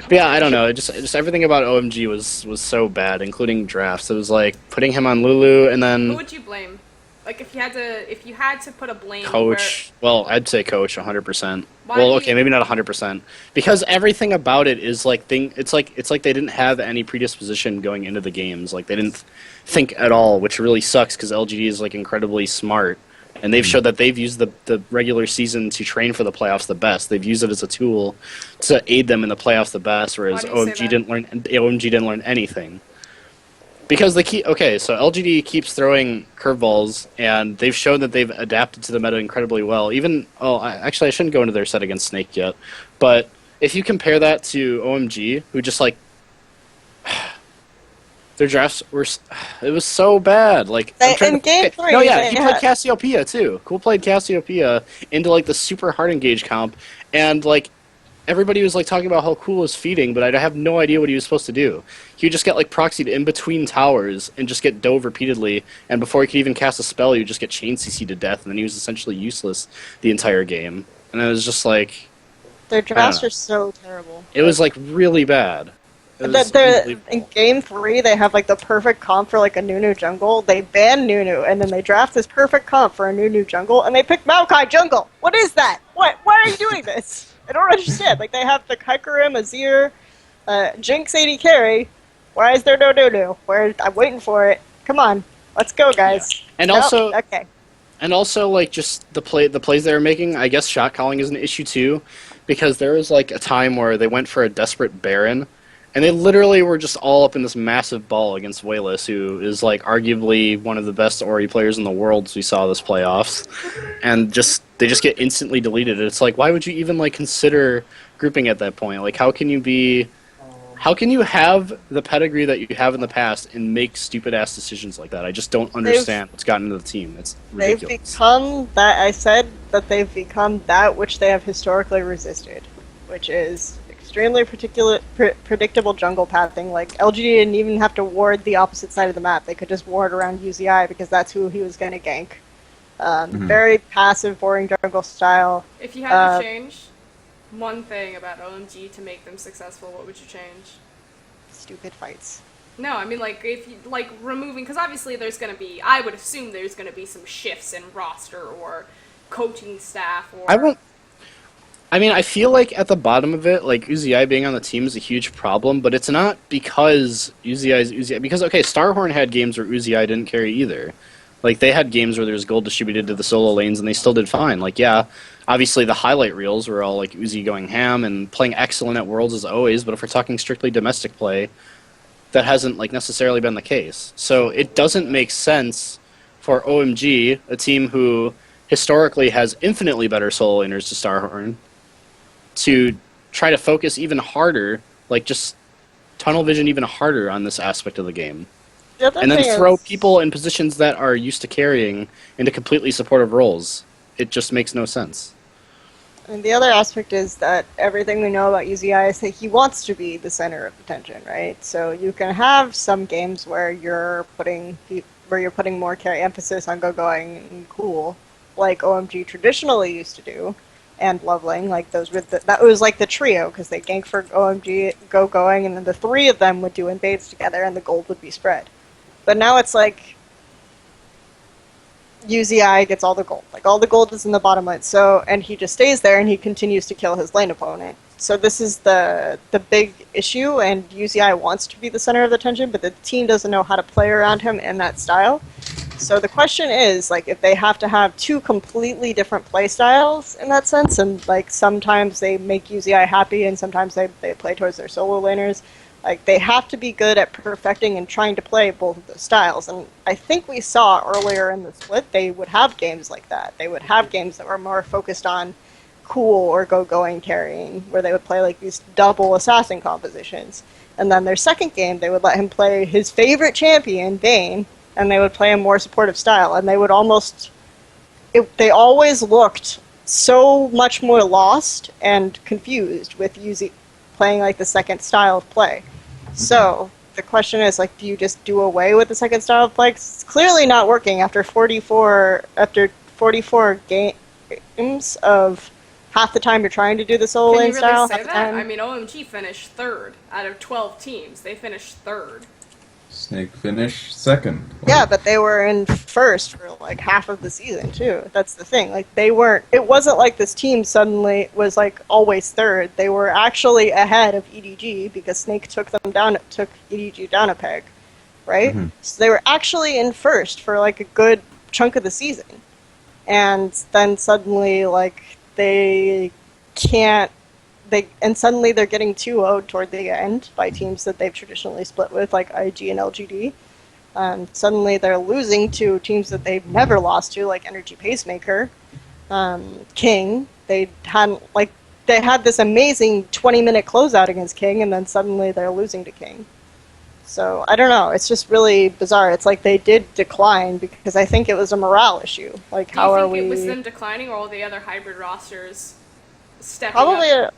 But yeah, I don't know. Just everything about OMG was so bad, including drafts. It was like putting him on Lulu, and then who would you blame? Like if you had to put a blame. Coach. Well, I'd say Coach 100%. Well, okay, maybe not 100%, because everything about it is like it's like they didn't have any predisposition going into the games. Like they didn't think at all, which really sucks because LGD is like incredibly smart, and they've showed that they've used the regular season to train for the playoffs the best. They've used it as a tool to aid them in the playoffs the best, whereas OMG didn't learn anything. Because they keep... Okay, so LGD keeps throwing curveballs, and they've shown that they've adapted to the meta incredibly well. Even... Oh, actually, I shouldn't go into their set against Snake yet. But if you compare that to OMG, who just, like... Their drafts were... It was so bad. Like... In Game 3... No, yeah, he played Cassiopeia, too. Cool played Cassiopeia into, like, the super hard engage comp, and, like... Everybody was like talking about how cool his feeding, but I have no idea what he was supposed to do. He would just get like proxied in between towers and just get dove repeatedly, and before he could even cast a spell, he would just get chain CC to death, and then he was essentially useless the entire game. And it was just like... Their drafts are so terrible. It was like really bad. In Game 3, they have like the perfect comp for like a Nunu jungle. They ban Nunu, and then they draft this perfect comp for a Nunu jungle, and they pick Maokai jungle! What is that? Why are you doing this? I don't understand. Like, they have the Kaikarim, Azir, Jinx AD carry. Why is there no Nunu? I'm waiting for it. Come on. Let's go, guys. Yeah. And okay. And also, like, just the plays they were making, I guess shot calling is an issue, too. Because there was, like, a time where they went for a desperate Baron, And they literally were just all up in this massive ball against Wayless, who is like arguably one of the best Ori players in the world we saw this playoffs. And they just get instantly deleted. It's like, why would you even like consider grouping at that point? Like, how can you have the pedigree that you have in the past and make stupid ass decisions like that? I just don't understand what's gotten into the team. It's ridiculous. They've become that. I said that they've become that which they have historically resisted, which is extremely predictable jungle pathing. Like, LG didn't even have to ward the opposite side of the map. They could just ward around UZI because that's who he was going to gank. Very passive, boring jungle style. If you had to change one thing about OMG to make them successful, what would you change? Stupid fights. No, I mean, like, if you, like, removing, because obviously there's going to be, I would assume there's going to be some shifts in roster or coaching staff or... I feel like at the bottom of it, like, UZI being on the team is a huge problem, but it's not because UZI is UZI. Because, okay, Starhorn had games where UZI didn't carry either. Like, they had games where there was gold distributed to the solo lanes, and they still did fine. Like, yeah, obviously the highlight reels were all, like, Uzi going ham and playing excellent at Worlds as always, but if we're talking strictly domestic play, that hasn't, like, necessarily been the case. So it doesn't make sense for OMG, a team who historically has infinitely better solo laners to Starhorn, to try to focus even harder, like, just tunnel vision even harder on this aspect of the game. And then throw people in positions that are used to carrying into completely supportive roles. It just makes no sense. And the other aspect is that everything we know about UZI is that he wants to be the center of attention, right? So you can have some games where you're putting more carry emphasis on go-going and cool, like OMG traditionally used to do, and Loveling, like those with that was like the trio, because they gank for OMG, go-going, and then the three of them would do invades together, and the gold would be spread. But now it's like UZI gets all the gold. Like, all the gold is in the bottom lane. So, and he just stays there and he continues to kill his lane opponent. So this is the big issue, and UZI wants to be the center of attention, but the team doesn't know how to play around him in that style. So the question is, like, if they have to have two completely different play styles in that sense, and like sometimes they make UZI happy and sometimes they play towards their solo laners, like, they have to be good at perfecting and trying to play both of those styles. And I think we saw earlier in the split, they would have games like that. They would have games that were more focused on cool or go-going carrying, where they would play like these double assassin compositions. And then their second game, they would let him play his favorite champion, Vayne, and they would play a more supportive style. And they would they always looked so much more lost and confused with playing like the second style of play. So the question is, like, do you just do away with the second style of play? 'Cause it's clearly not working after 44 games of half the time you're trying to do the solo lane style. Can you really say that? I mean, OMG finished third out of 12 teams. They finished third. Snake finished second. Yeah, but they were in first for like half of the season too. That's the thing. Like, they weren't. It wasn't like this team suddenly was like always third. They were actually ahead of EDG because Snake took EDG down a peg, right? Mm-hmm. So they were actually in first for like a good chunk of the season, and then suddenly like suddenly they're getting 2-0'd toward the end by teams that they've traditionally split with, like IG and LGD. Suddenly they're losing to teams that they've never lost to, like Energy Pacemaker, King. They had this amazing 20-minute closeout against King, and then suddenly they're losing to King. So I don't know. It's just really bizarre. It's like they did decline because I think it was a morale issue. Like, how are we? Do you think it was them declining, or all the other hybrid rosters stepping up?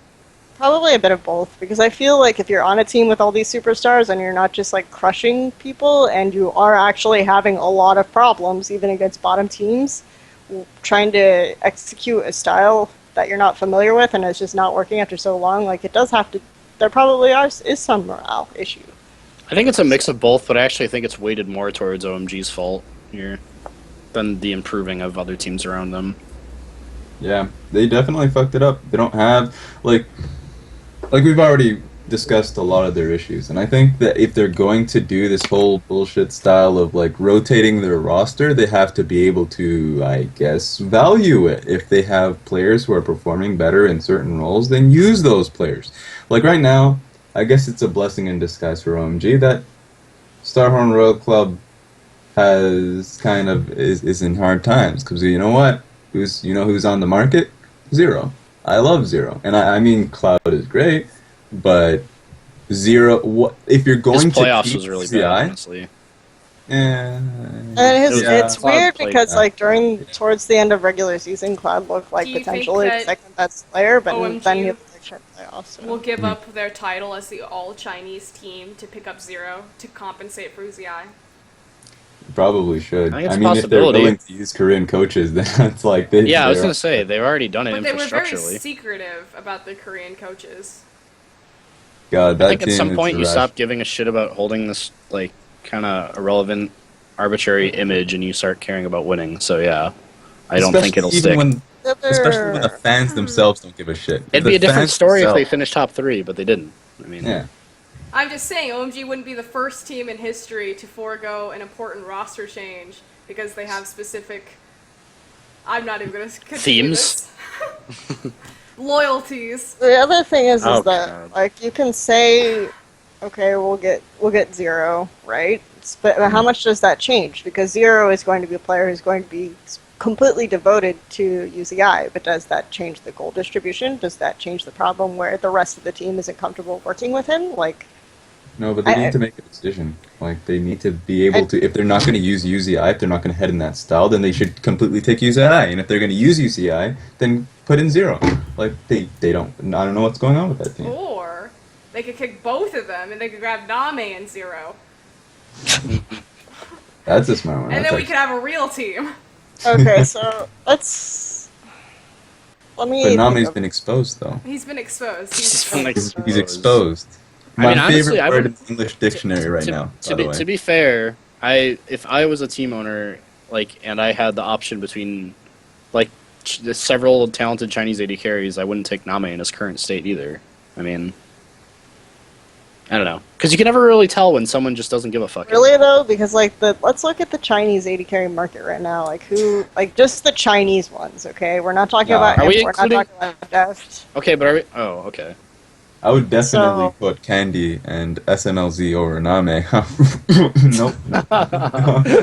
Probably a bit of both, because I feel like if you're on a team with all these superstars and you're not just like crushing people, and you are actually having a lot of problems even against bottom teams, trying to execute a style that you're not familiar with and it's just not working after so long, like, it does have to, there probably is some morale issue. I think it's a mix of both, but I actually think it's weighted more towards OMG's fault here than the improving of other teams around them. Yeah, they definitely fucked it up. They don't have, like we've already discussed a lot of their issues, and I think that if they're going to do this whole bullshit style of like rotating their roster, they have to be able to, I guess, value it. If they have players who are performing better in certain roles, then use those players. Like right now, I guess it's a blessing in disguise for OMG that Starhorn Royal Club is in hard times, because you know what? Who's on the market? Zero. I love Zero, and I mean Cloud is great, but Zero. What if you're going His to playoffs keep was really CI? bad, honestly. And Yeah. it's weird Cloud because played towards the end of regular season, Cloud looked like Do you think potentially the that second best player, but OMG then he had the short playoffs. So. Will give up their title as the all-Chinese team to pick up Zero to compensate for Uzi. Probably should. I think it's I a mean, if they're possibility. willing to use Korean coaches, then it's like they. Yeah, I was they're- gonna say they've already done it But they were very infrastructurally. secretive about the Korean coaches. God, that I think at team some is point you trash. stop giving a shit about holding this like kind of irrelevant, arbitrary image, and you start caring about winning. So yeah, I don't think it'll Especially even stick. Especially when the fans themselves don't give a shit. It'd The be a different fans story if they themselves- finished top 3, but they didn't. I mean, Yeah. I'm just saying, OMG wouldn't be the first team in history to forego an important roster change because they have specific. I'm not even gonna continue Themes? this. Loyalties. The other thing is Oh, that God. like you can say, okay, we'll get Zero, right? But how much does that change? Because Zero is going to be a player who's going to be completely devoted to UZI, but does that change the goal distribution? Does that change the problem where the rest of the team isn't comfortable working with him? Like, No, but they I- need to make a decision. Like, they need to be able to. If they're not going to use UZI, if they're not going to head in that style, then they should completely take UZI. And if they're going to use UZI, then put in Zero. Like, they don't. I don't know what's going on with that team. Or they could kick both of them and they could grab Name and Zero. That's a smart one. And That's then we could actually- have a real team. okay, so let me. But Name's think of- been exposed, though. He's been exposed. He's been He's exposed. I My mean, honestly, favorite I word in would- the English dictionary right to, now, To by be the way. to be fair, if I was a team owner, like, and I had the option between, like, several talented Chinese AD carries, I wouldn't take Name in his current state either. I mean, I don't know, because you can never really tell when someone just doesn't give a fuck. Really though, because like let's look at the Chinese AD carry market right now. Like just the Chinese ones, okay? We're not talking No. about Are we Imp, we're not including- talking about Deft. Okay, but are we? Oh, okay. I would definitely So- put Candy and SMLZ over Name. Nope.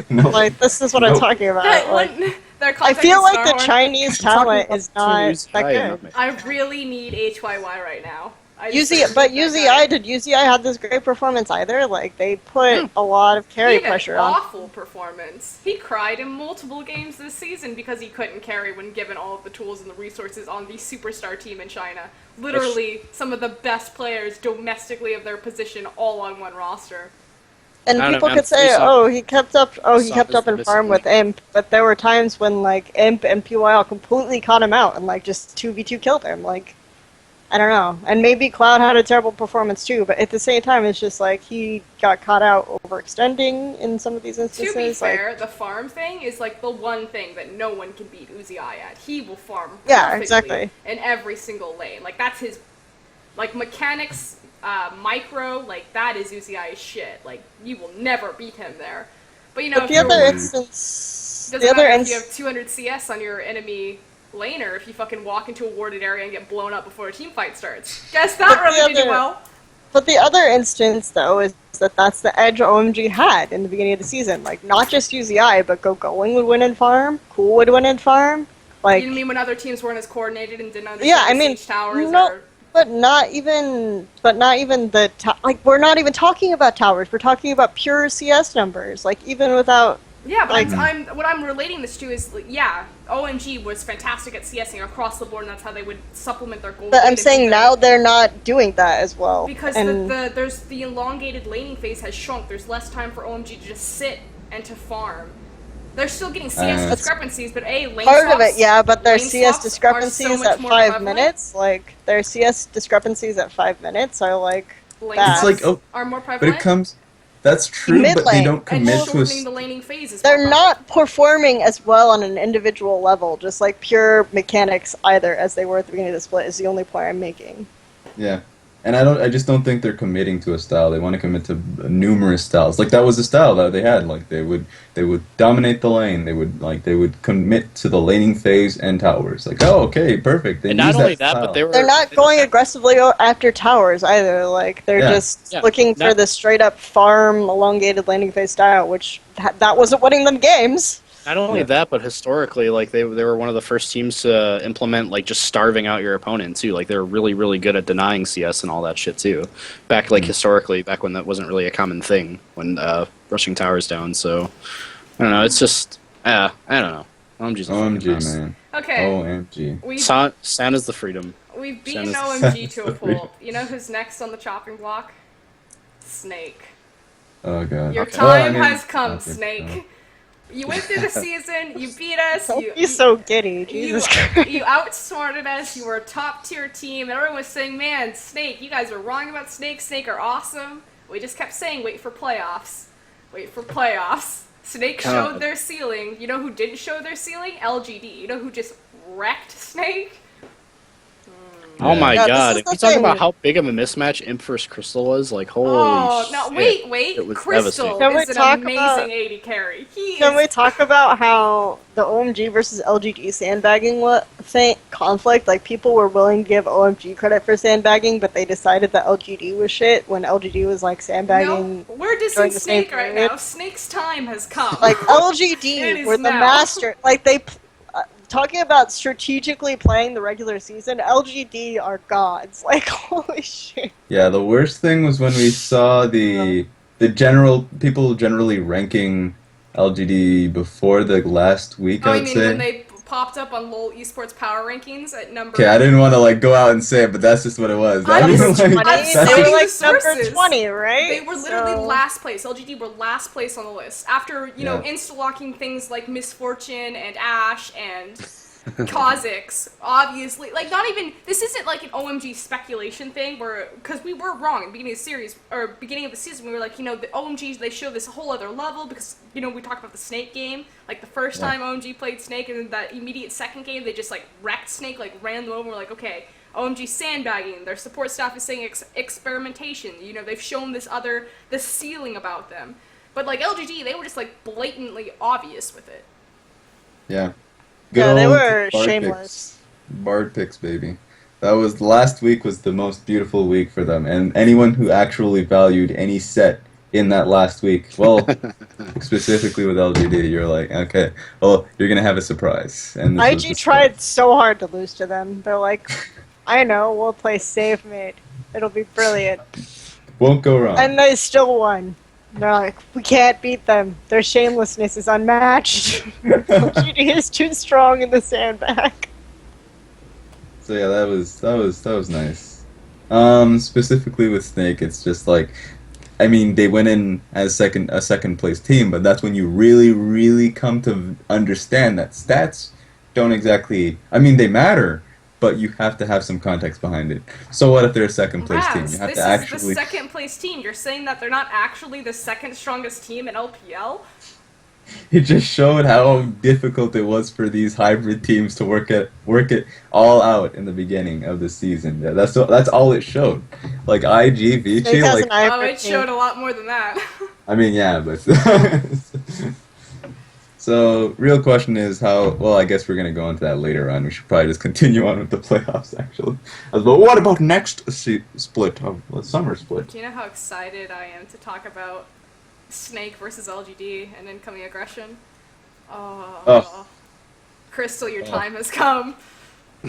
no. Like this is what I'm Nope. talking about. That Like, one, their I contact feel with like the Starhorn. Chinese I'm talking talent about is between not UZI that and good. Name. I really need HYY right now. I just UZI, don't but need that UZI guy. did UZI have this great performance either? Like they put a lot of He carry had an pressure on. awful performance. He cried in multiple games this season because he couldn't carry when given all of the tools and the resources on the superstar team in China. Literally, some of the best players domestically of their position all on one roster. And I don't people know, could man. say, You saw- "Oh, he kept up. Oh, he saw kept this up in farm with discipline. Imp." But there were times when like Imp and PYL completely caught him out and like just 2v2 killed him. Like, I don't know. And maybe Cloud had a terrible performance too. But at the same time, it's just like he got caught out overextending in some of these instances. To be like, fair, the farm thing is like the one thing that no one can beat Uzi at. He will farm Yeah, perfectly exactly. in every single lane. Like that's his, like mechanics, micro, like that is Uzi's shit. Like you will never beat him there. But you know, but if the you're- other instance, doesn't the other matter if you instance. have 200 CS on your enemy laner if you fucking walk into a warded area and get blown up before a team fight starts. Guess that But the really did you other- well. But the other instance, though, is that that's the edge OMG had in the beginning of the season. Like, not just UZI, but Going would win in farm, Cool would win in farm. Like, You mean when other teams weren't as coordinated and didn't understand yeah, I the mean, siege towers no, or... but not even the like. We're not even talking about towers. We're talking about pure CS numbers. Like, even without. Yeah, but Like- what I'm relating this to is, like, yeah, OMG was fantastic at CSing across the board, and that's how they would supplement their goals. But I'm saying now they're not doing that as well. because and there's the elongated laning phase has shrunk. There's less time for OMG to just sit and to farm. They're still getting CS That's discrepancies, but lane part of swaps- it, yeah, but their lane CS swaps are so discrepancies much at more 5 prevalent. minutes, like their CS discrepancies at 5 minutes are like Lane bad. It's like, swaps oh, are more but prevalent. it comes. That's true, Mid but they lane. don't and commit to a. shortening the laning phase is They're more not performing as well on an individual level, just like pure mechanics either, as they were at the beginning of the split, is the only point I'm making. Yeah, And I just don't think they're committing to a style. They want to commit to numerous styles. Like that was the style that they had. Like they would dominate the lane. They would commit to the laning phase and towers. Like, oh, okay, perfect. They And not use only that that, but style. They're not going aggressively after towers either. Like they're Yeah. just Yeah. looking for Not- the straight up farm elongated landing phase style, which that wasn't winning them games. Not only Yeah. that, but historically, like they were one of the first teams to implement like just starving out your opponent too. Like they were really, really good at denying CS and all that shit too. Back like historically, back when that wasn't really a common thing, when rushing towers down. So I don't know. It's just I don't know. OMG's a fucking OMG, mess. man. Okay, OMG. San is the freedom. we've beaten Sand is- OMG to a pulp. You know who's next on the chopping block? Snake. Oh god. Your Okay. time Well, I mean, has come, okay, Snake. You went through the season, you beat us, Don't you, be so giddy, Jesus Christ. you outsmarted us, you were a top tier team, and everyone was saying, man, Snake, you guys are wrong about Snake, Snake are awesome. We just kept saying, wait for playoffs. Wait for playoffs. Snake God. showed their ceiling. You know who didn't show their ceiling? LGD. You know who just wrecked Snake? Oh my Yeah, this god! is If the you talk thing. about how big of a mismatch Imp vs Crystal was, like holy Oh, no, shit. wait. It was Crystal devastating. Can we is an talk amazing about- AD carry. He Can is we talk about how the OMG versus LGD sandbagging conflict? Like people were willing to give OMG credit for sandbagging, but they decided that LGD was shit when LGD was like sandbagging. No, we're dissing during the same Snake right period. now. Snake's time has come. Like It LGD is were the now. master. Like talking about strategically playing the regular season, LGD are gods. Like holy shit. Yeah, the worst thing was when we saw the people generally ranking LGD before the last week. Oh, I you would mean say. when they popped up on LoL Esports Power Rankings at number... Okay, I didn't want to like go out and say it, but that's just what it was. I I mean, was like, 20, I'm that's they were citing like the number sources. 20, right? They were literally So- last place. LGD were last place on the list. After, you know, Yeah. insta-locking things like Misfortune and Ash and Kha'Zix, obviously. Like, not even... This isn't like an OMG speculation thing where... Because we were wrong at the beginning of the series, or beginning of the season. We were like, you know, the OMGs, they show this whole other level because, you know, we talked about the Snake game. Like, the first Yeah. time OMG played Snake, and then that immediate second game, they just, like, wrecked Snake, like, ran them over. We're like, okay, OMG sandbagging. Their support staff is saying experimentation. You know, they've shown this ceiling about them. But, like, LGD, they were just, like, blatantly obvious with it. Yeah. Yeah, they Good old were Bard shameless. picks. Bard picks, baby. That was last week was the most beautiful week for them, and anyone who actually valued any set in that last week, well, specifically with LGD, you're like, okay, well, you're gonna have a surprise. And this was the IG tried so hard to lose to them. They're like, I know, we'll play safe mid. It'll be brilliant. won't go wrong. And they still won. They're like, we can't beat them. Their shamelessness is unmatched. LGD is too strong in the sandbag. So yeah, that was nice. Specifically with Snake, it's just like, I mean, they went in as a second place team, but that's when you really, really come to understand that stats don't exactly. I mean, they matter, but you have to have some context behind it. So what if they're a second place team? Raz, You have this to is actually. the second place team. You're saying that they're not actually the second strongest team in LPL? It just showed how difficult it was for these hybrid teams to work it all out in the beginning of the season. Yeah, that's all it showed. Like IG, Snake Vici, has like an Oh, hybrid it team. showed a lot more than that. I mean, yeah, but so real question is how. Well, I guess we're gonna go into that later on. We should probably just continue on with the playoffs, actually. But what about next split of summer split? Do you know how excited I am to talk about Snake versus LGD and incoming aggression? Oh. Crystal, your time has come.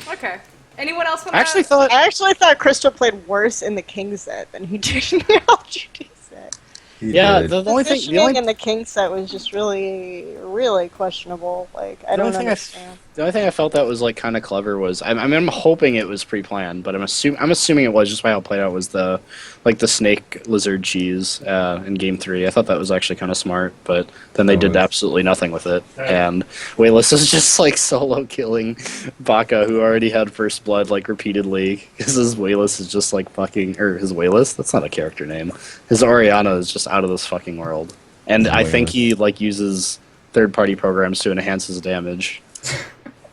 Okay. Anyone else want I actually to... thought I actually thought Crystal played worse in the King set than he did in the LGD set. He yeah, did. the only thing Positioning in the King set was just really, really questionable. Like, I The don't only thing understand. the only thing I felt that was like kind of clever was I'm hoping it was pre-planned, but I'm assuming it was just by how it played out was the snake lizard cheese in game 3. I thought that was actually kind of smart, but then they That did was- absolutely nothing with it. And Wayless is just like solo killing Baka, who already had first blood like repeatedly because his Wayless is just like fucking his Wayless. That's not a character name. His Oriana is just out of this fucking world, and I think Wayless. he like uses third-party programs to enhance his damage.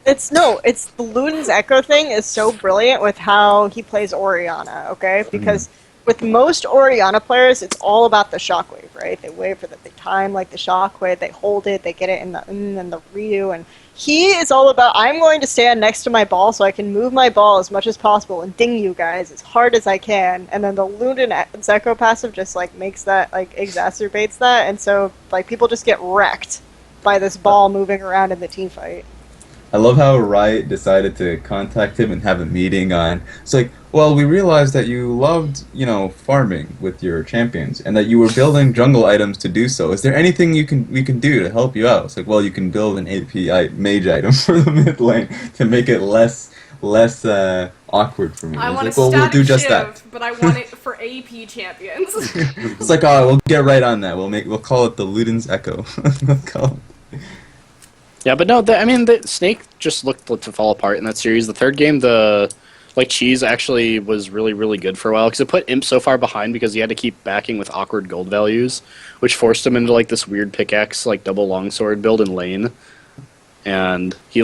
It's the Luden's Echo thing is so brilliant with how he plays Orianna, okay? Because with most Orianna players, it's all about the shockwave, right? They wait for they time like the shockwave, they hold it, they get it in the and the Ryu, and he is all about I'm going to stand next to my ball so I can move my ball as much as possible and ding you guys as hard as I can, and then the Luden's Echo passive just like makes that like exacerbates that, and so like people just get wrecked by this ball moving around in the team fight. I love how Riot decided to contact him and have a meeting on. It's like, well, we realized that you loved, farming with your champions, and that you were building jungle items to do so. Is there anything we can do to help you out? It's like, well, you can build an AP mage item for the mid lane to make it less awkward for me. I It's want like, a well, we'll static do just shiv, that. but I want it for AP champions. It's like, oh, we'll get right on that. We'll call it the Luden's Echo. We'll call it. Yeah, but no, the Snake just looked to fall apart in that series. The third game, Cheese actually was really, really good for a while because it put Imp so far behind because he had to keep backing with awkward gold values, which forced him into like this weird pickaxe, like double longsword build in lane, and he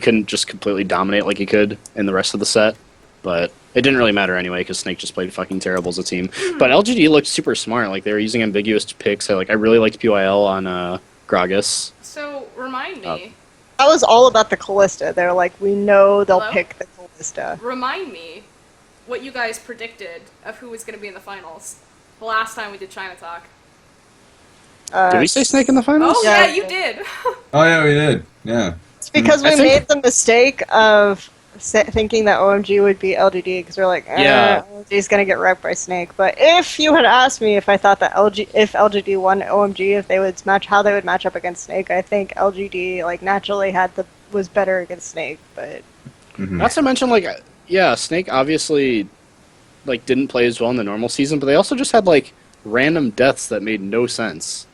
couldn't just completely dominate like he could in the rest of the set. But it didn't really matter anyway because Snake just played fucking terrible as a team. But LGD looked super smart. Like they were using ambiguous picks. I really liked PYL on Gragas. So, remind me. That was all about the Callista. They're like, we know they'll Hello? pick the Callista. Remind me what you guys predicted of who was going to be in the finals the last time we did China Talk. Did we say Snake in the finals? Oh, Yeah. yeah, you did. Oh yeah, we did. Yeah. It's because I we think- made the mistake of thinking that OMG would be LGD because we're like, Yeah. OMG's gonna get wrecked by Snake. But if you had asked me if I thought that if LGD won OMG, if they would how they would match up against Snake, I think LGD naturally was better against Snake. But Not to mention, Snake obviously, didn't play as well in the normal season, but they also just had, random deaths that made no sense.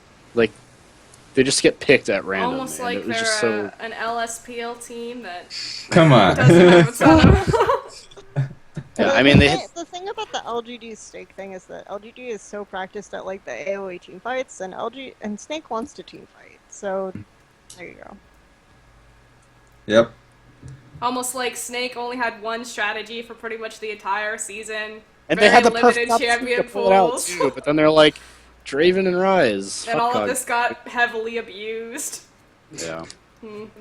They just get picked at random. Almost and like it was they're just so... an LSPL team that Come on. doesn't have a ton of... Yeah, I the, mean, the, they thing, the thing about the LGD Snake thing is that LGD is so practiced at the AoE team fights, and Snake wants to team fight. So there you go. Yep. Almost like Snake only had one strategy for pretty much the entire season. And Very they had the limited perfect opportunity champion to pull it out, pools. too, but then they're like, Draven and Ryze. And Fuck all of God. this got heavily abused. Yeah.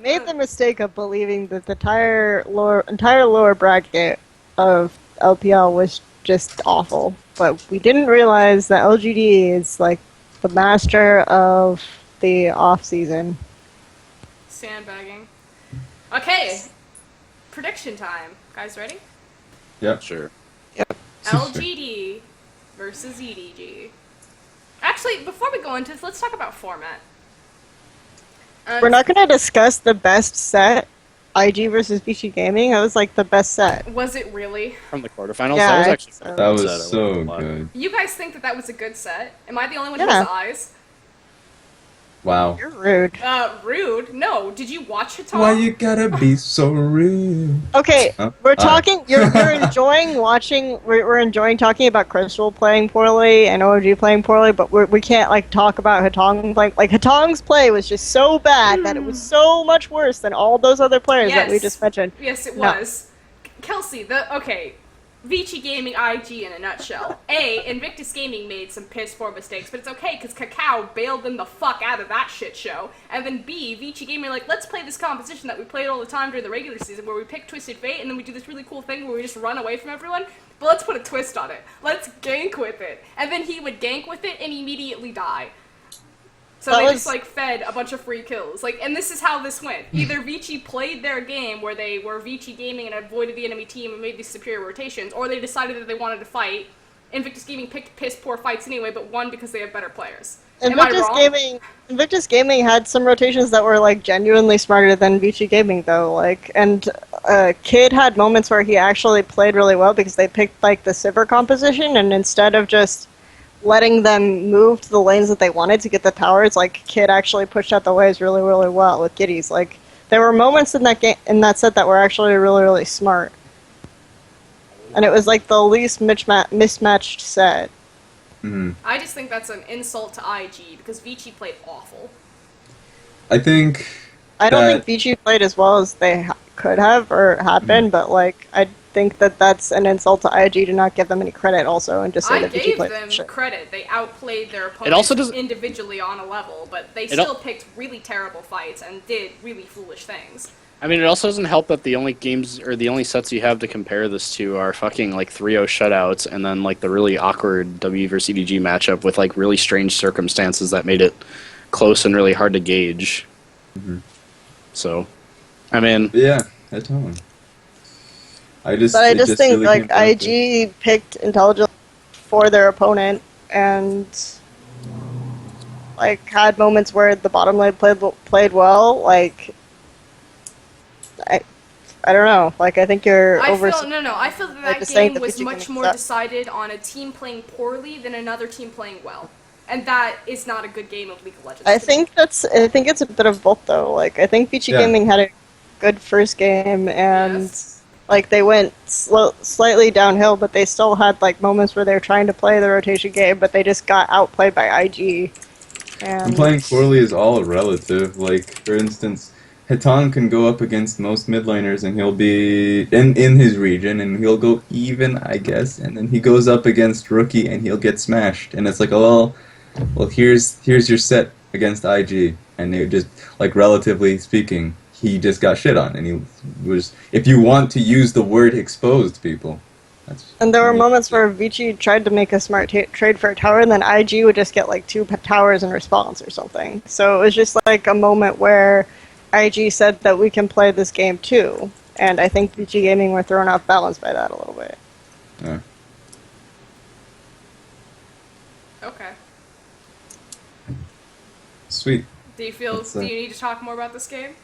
Made the mistake of believing that the entire lower bracket of LPL was just awful, but we didn't realize that LGD is the master of the off season. Sandbagging. Okay. Prediction time. Guys ready? Yep. Sure. LGD versus EDG. Actually, before we go into this, let's talk about format. We're not going to discuss the best set, IG versus VG Gaming. That was the best set. Was it really? From the quarterfinals, Yeah, that was actually... so- That set. I was so liked it a lot. good. You guys think that was a good set? Am I the only one who Yeah. has eyes? Wow. You're rude. Rude? No. Did you watch it, Tom? Why you gotta be so rude? Okay, Oh, we're alright. talking. You're enjoying watching. We're enjoying talking about Crystal playing poorly and OG playing poorly, but we can't talk about Hatong playing. Hatong's play was just so bad that it was so much worse than all those other players that we Yes. just mentioned. Yes, it No. was. Kelsey, Vici Gaming IG in a nutshell. Invictus Gaming made some piss poor mistakes, but it's okay because Cacao bailed them the fuck out of that shit show. And then B, Vici Gaming let's play this composition that we played all the time during the regular season where we pick Twisted Fate and then we do this really cool thing where we just run away from everyone. But let's put a twist on it. Let's gank with it. And then he would gank with it and immediately die. So That they was- just fed a bunch of free kills. And this is how this went. Either Vici played their game where they were Vici Gaming and avoided the enemy team and made these superior rotations, or they decided that they wanted to fight. Invictus Gaming picked piss poor fights anyway, but won because they have better players. Am I wrong? Invictus Gaming had some rotations that were genuinely smarter than VG Gaming though. And Kid had moments where he actually played really well because they picked the Sivir composition, and instead of just letting them move to the lanes that they wanted to get the towers, Kid actually pushed out the waves really, really well with Giddies. There were moments in that set that were actually really, really smart. And it was the least mismatched set. Hmm. I just think that's an insult to IG because Vici played awful. I think I don't that- think VG played as well as they could have or had been, but like I think that that's an insult to IG to not give them any credit also and just say I that VG gave played them shit. credit. They outplayed their opponents also doesn't- individually on a level, but they al- still picked really terrible fights and did really foolish things. I mean, it also doesn't help that the only games or the only sets you have to compare this to are fucking like 3-0 shutouts, and then like the really awkward W versus EDG matchup with like really strange circumstances that made it close and really hard to gauge. Mhm. So, I mean, Yeah, I tell him. But I it just think really like came down to- IG picked intelligently for their opponent and like had moments where the bottom lane played well. Like I don't know. Like I think you're I over. feel I feel that just saying game that was VG much can more accept. decided on a team playing poorly than another team playing well, and that is not a good game of League of Legends. I think it's a bit of both though. Like I think VG Yeah. Gaming had a good first game and Yes. like they went slightly downhill, but they still had like moments where they were trying to play the rotation game, but they just got outplayed by IG. And playing poorly is all relative. Like, for instance, Hitan can go up against most mid laners and he'll be in his region and he'll go even, I guess, and then he goes up against Rookie and he'll get smashed. And it's like, oh, well, here's your set against IG. And it just, like, relatively speaking, he just got shit on. And he was, if you want to use the word exposed people. And there were moments where VG tried to make a smart trade for a tower, and then IG would just get like 2 towers in response or something. So it was just like a moment where IG said that we can play this game too. And I think VG Gaming were thrown off balance by that a little bit. Yeah. Okay. Sweet. Do you feel? That's, Do you need to talk more about this game?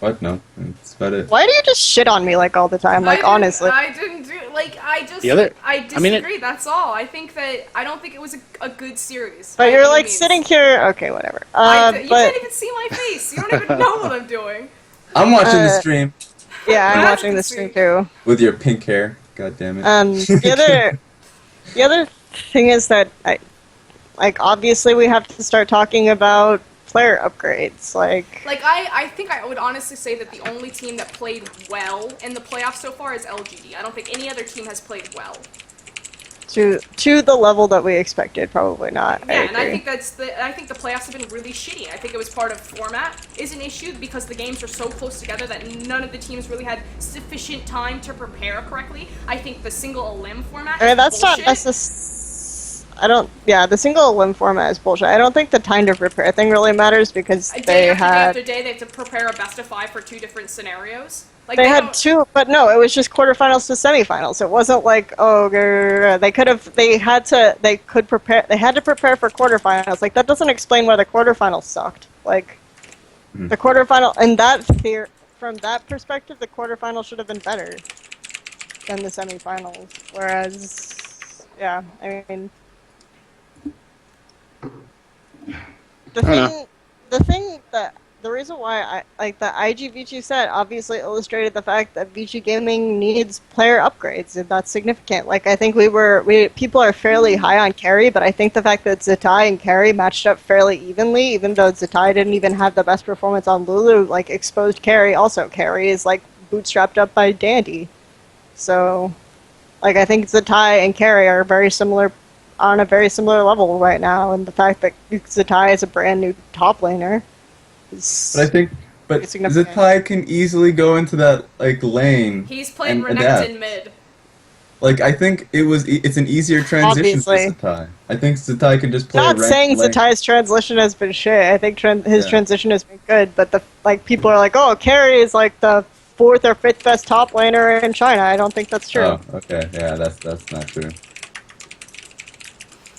What? No. That's about it. Why do you just shit on me like all the time? Like honestly. I didn't do like I just. The other- I I disagree. mean, that's all. I think that I don't think it was a good series. But by you're any like means. sitting here. Okay, whatever. You But can't even see my face. You don't even know what I'm doing. I'm watching the stream yeah, I'm That's watching the stream too. with your pink hair. God damn it. The other thing is that obviously we have to start talking about player upgrades. Like I think I would honestly say that the only team that played well in the playoffs so far is LGD. I don't think any other team has played well. to the level that we expected, probably not. Yeah, and I agree. think I think the playoffs have been really shitty. I think it was part of format is an issue because the games are so close together that none of the teams really had sufficient time to prepare correctly. I think the single elim format I mean, is that's bullshit. not I don't. Yeah, the single limb format is bullshit. I don't think the time to prepare thing really matters because Day they after day had after day, they have to prepare a best of 5 for 2 different scenarios. Like they had don't- 2, but no, it was just quarterfinals to semifinals. It wasn't like they could prepare for quarterfinals. Like that doesn't explain why the quarterfinals sucked. Like the quarterfinal and from that perspective, the quarterfinals should have been better than the semifinals. Whereas, yeah, I mean. The reason why I like the IGVG set obviously illustrated the fact that VG Gaming needs player upgrades, and that's significant. Like I think people are fairly high on carry, but I think the fact that Zatai and carry matched up fairly evenly, even though Zatai didn't even have the best performance on Lulu, like exposed carry. Also, carry is like bootstrapped up by Dandy, so like I think Zatai and carry are very similar. On a very similar level right now, and the fact that Zatai is a brand new top laner is. But I think, It's significant. Zatai can easily go into that like lane. He's played and Renekton adapt. mid. Like I think it's an easier transition Obviously. for Zatai. I think Zatai can just play. Not rank saying lane. Zatai's transition has been shit. I think his Yeah. transition has been good, but people are like, oh, carry is like the 4th or 5th best top laner in China. I don't think that's true. Oh, okay, yeah, that's not true.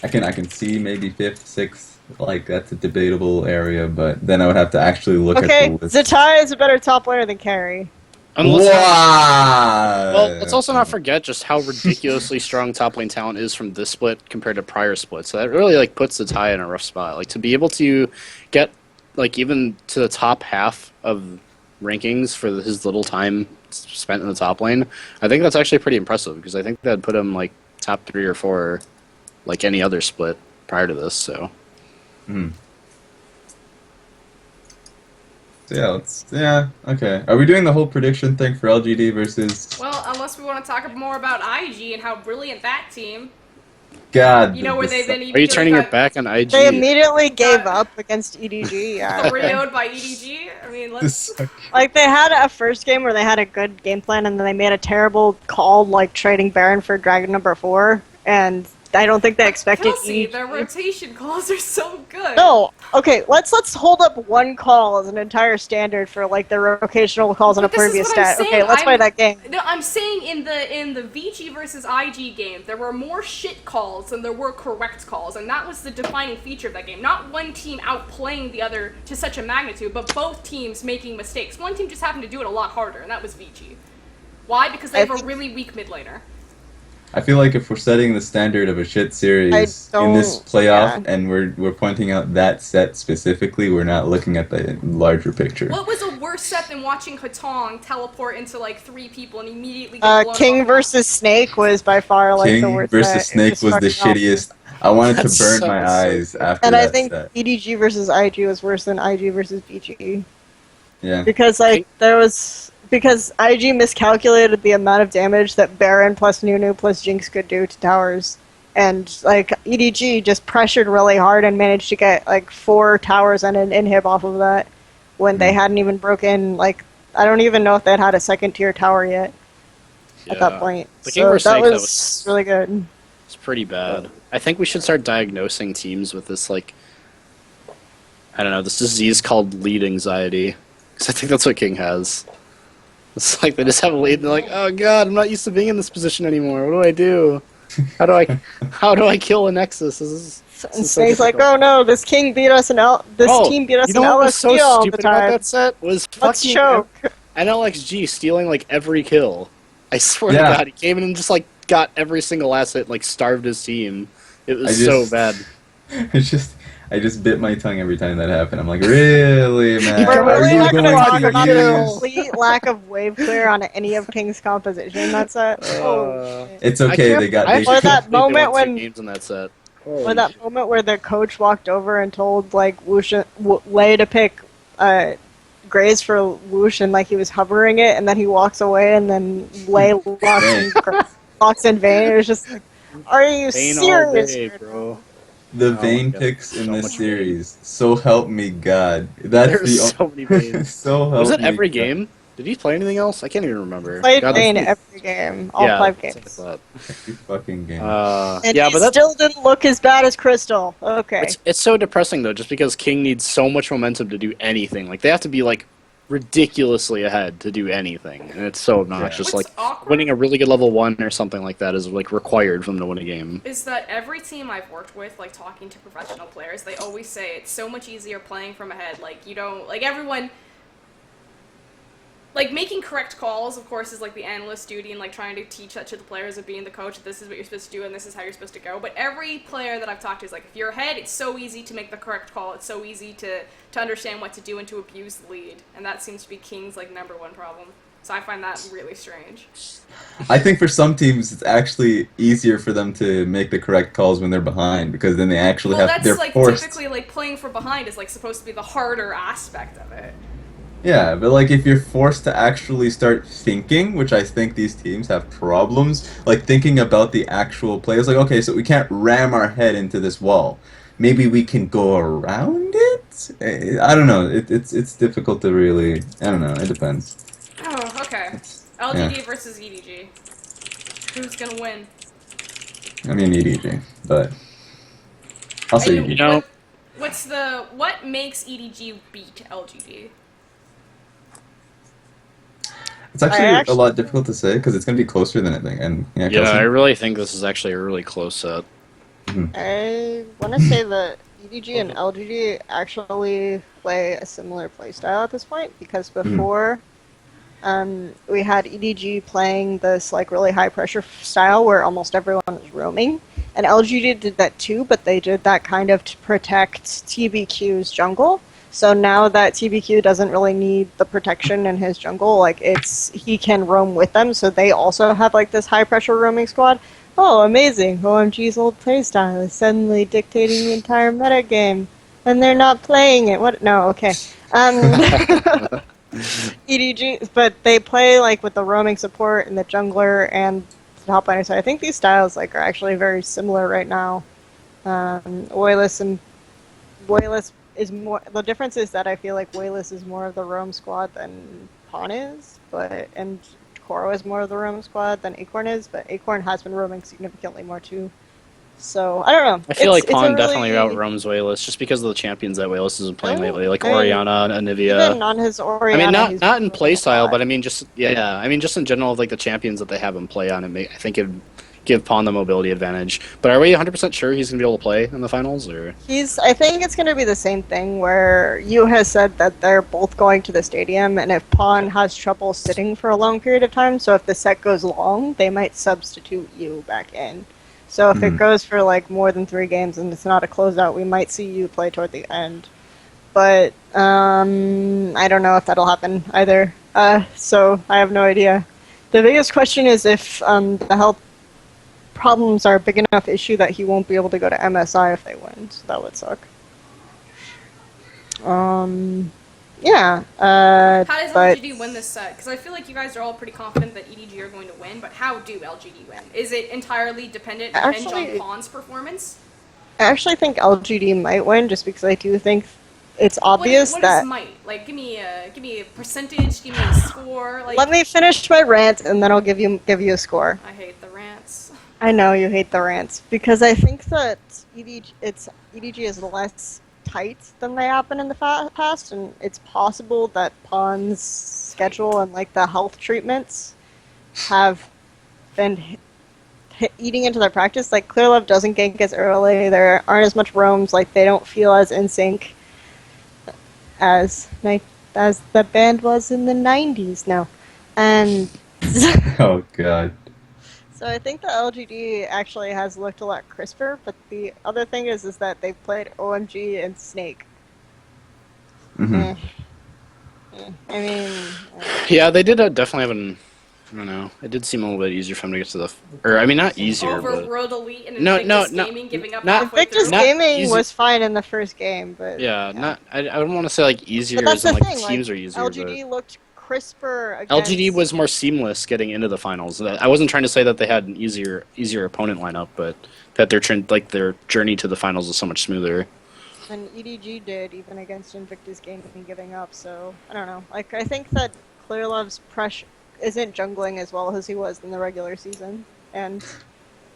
I can see maybe 5th, 6th. Like that's a debatable area, but then I would have to actually look Okay, at the list. Zatai is a better top laner than carry. and let's Wow. let's also not forget just how ridiculously strong top lane talent is from this split compared to prior splits. So that really like puts the tie in a rough spot. Like to be able to get like even to the top half of rankings for his little time spent in the top lane, I think that's actually pretty impressive because I think that'd put him like top 3 or 4 like any other split prior to this. So Hmm. So yeah, okay. Are we doing the whole prediction thing for LGD versus? Well, unless we want to talk more about IG and how brilliant that team. God, You know, where they then Are you immediately turning got it back on IG? They immediately gave Got- up against EDG. Yeah. 3-0'd by EDG. I mean, let's. Like they had a first game where they had a good game plan, and then they made a terrible call, like trading Baron for Dragon number 4, and I don't think they expected Kelsey, EDG. their rotation calls are so good. No, okay, let's hold up one call as an entire standard for like the rotational calls on a But this is previous what I'm stat. saying, Okay, let's play that game. No, I'm saying in the VG versus IG game, there were more shit calls than there were correct calls, and that was the defining feature of that game. Not one team outplaying the other to such a magnitude, but both teams making mistakes. One team just happened to do it a lot harder, and that was VG. Why? Because they have a really weak mid laner. I feel like if we're setting the standard of a shit series in this playoff, and we're pointing out that set specifically, we're not looking at the larger picture. What was a worse set than watching Hatong teleport into like 3 people and immediately get blown King off? versus Snake was by far like the King worst versus set. Snake was the fucking awful. shittiest. I wanted That's to burn so my eyes after And that I think set. EDG versus IG was worse than IG versus BG. Yeah. Because because IG miscalculated the amount of damage that Baron plus Nunu plus Jinx could do to towers. And like EDG just pressured really hard and managed to get like 4 towers and an inhib off of that when they hadn't even broken, like, I don't even know if they'd had a second tier tower yet at that point. The King So versus that Snake, that was was- really good. It's pretty bad. I think we should start diagnosing teams with this, like, I don't know, this disease called lead anxiety. Because I think that's what King has. It's like they just have a lead and they're like, oh god, I'm not used to being in this position anymore. What do I do? How do I kill a Nexus? This is And so Snake's like, difficult. oh no, this king beat us in team beat us you know in what was so LSD all the stupid about time. that set? Was Let's fucking choke. NLXG stealing like every kill. I swear Yeah. to god, he came in and just like got every single asset, like starved his team. It was I so just- bad. I just bit my tongue every time that happened. I'm like, really, man? We're Are really you not going to going talk to about the use? complete lack of wave clear on any of King's composition. That's it. It's I okay. can't- They got. I They actually Or that can't believe they moment won 2 when- games in that set. Or that moment where the coach walked over and told like Lei to pick Graze for Whoosh, and like he was hovering it, and then he walks away, and then Lei locks in Vayne. It was just like, are you Pain all serious? day, bro. The Oh my Vayne God, picks in so this much series. So help me God. That's There's the so many Vaynes. so help Was it me every God. game? Did he play anything else? I can't even remember. Played God, Vayne that's- every game, all yeah, 5 that's games. what I thought. Every fucking game. And yeah, he but that's still didn't look as bad as Crystal. Okay. it's so depressing though, just because King needs so much momentum to do anything. Like they have to be like ridiculously ahead to do anything, and it's so obnoxious. What's Like awkward winning a really good level 1 or something like that is like required for them to win a game. is that every team I've worked with, like talking to professional players, they always say it's so much easier playing from ahead. Like you don't, like everyone, like making correct calls, of course, is like the analyst's duty and like trying to teach that to the players of being the coach. This is what you're supposed to do and this is how you're supposed to go. But every player that I've talked to is like, if you're ahead, it's so easy to make the correct call. It's so easy to understand what to do and to abuse the lead. And that seems to be King's like #1 problem. So I find that really strange. I think for some teams it's actually easier for them to make the correct calls when they're behind, because then they actually Well, have that's they're like forced. typically like playing for behind is like supposed to be the harder aspect of it. Yeah, but like if you're forced to actually start thinking, which I think these teams have problems, like thinking about the actual play. It's like, okay, so we can't ram our head into this wall. Maybe we can go around it? I don't know. It's difficult to really. I don't know. It depends. Oh, okay. LGD versus EDG. Who's gonna win? I mean EDG, but I'll say And EDG. know- what makes EDG beat LGD? It's actually, I actually- a lot difficult to say because it's going to be closer than I think. And yeah, Yeah, Kelsey? I really think this is actually a really close set. I want to say that EDG and LGD actually play a similar playstyle at this point, because before we had EDG playing this like really high pressure style where almost everyone was roaming, and LGD did that too, but they did that kind of to protect TBQ's jungle. So now that TBQ doesn't really need the protection in his jungle, like he can roam with them, so they also have like this high pressure roaming squad. Oh, amazing! OMG's old playstyle is suddenly dictating the entire meta game. And they're not playing it. What? No, okay. EDG, but they play like with the roaming support and the jungler and the top laner. So I think these styles like are actually very similar right now. Oilus and Wayless is more. The difference is that I feel like Wayless is more of the roam squad than Pawn is, and Koro is more of the roam squad than Acorn is. But Acorn has been roaming significantly more too. So I don't know. I feel like Pawn a definitely really, outroams Wayless just because of the champions that Wayless has been playing Oh, lately, like I mean, Orianna, Anivia. even on his Orianna, I mean, he's not in been play a style, lot. but I mean, just I mean, just in general, like the champions that they have him play on, I think it'd give Pawn the mobility advantage. But are we 100% sure he's gonna be able to play in the finals, or? I think it's going to be the same thing where you has said that they're both going to the stadium, and if Pawn has trouble sitting for a long period of time, so if the set goes long, they might substitute you back in. So if it goes for like more than 3 games and it's not a closeout, we might see you play toward the end. But I don't know if that'll happen either. So I have no idea. The biggest question is if the health problems are a big enough issue that he won't be able to go to MSI if they win. So that would suck. Yeah. How does But LGD win this set? Because I feel like you guys are all pretty confident that EDG are going to win, but how do LGD win? Is it entirely dependent on Pawn's performance? I actually think LGD might win just because I do think it's obvious what that. is might? Like, give me a percentage, give me a score. Like, Let me finish my rant and then I'll give you a score. I hate the rants. I know you hate the rants because I think that EDG is less tight than they have been in the past, and it's possible that Pawn's schedule and like the health treatments have been eating into their practice. Like Clear Love doesn't gank as early. There aren't as much roams. Like they don't feel as in sync as the band was in the 90s now, and. Oh god. So I think the LGD actually has looked a lot crisper, but the other thing is that they've played OMG and Snake. Mhm. I mean, Yeah, they did definitely have an. I don't know. It did seem a little bit easier for them to get to the. Or I mean, not easier, Over but World Elite and No, Invictus no, Gaming giving up not- halfway Invictus through. Not Gaming easy- was fine in the first game, but yeah, not. I don't want to say like easier But that's as in the like thing. the teams like, are easier, LGD looked crisper. but Against... LGD was more seamless getting into the finals. I wasn't trying to say that they had an easier opponent lineup, but that their journey to the finals was so much smoother. than EDG did, even against Invictus Gaming giving up. So I don't know. Like I think that Clear Love's pressure isn't jungling as well as he was in the regular season, and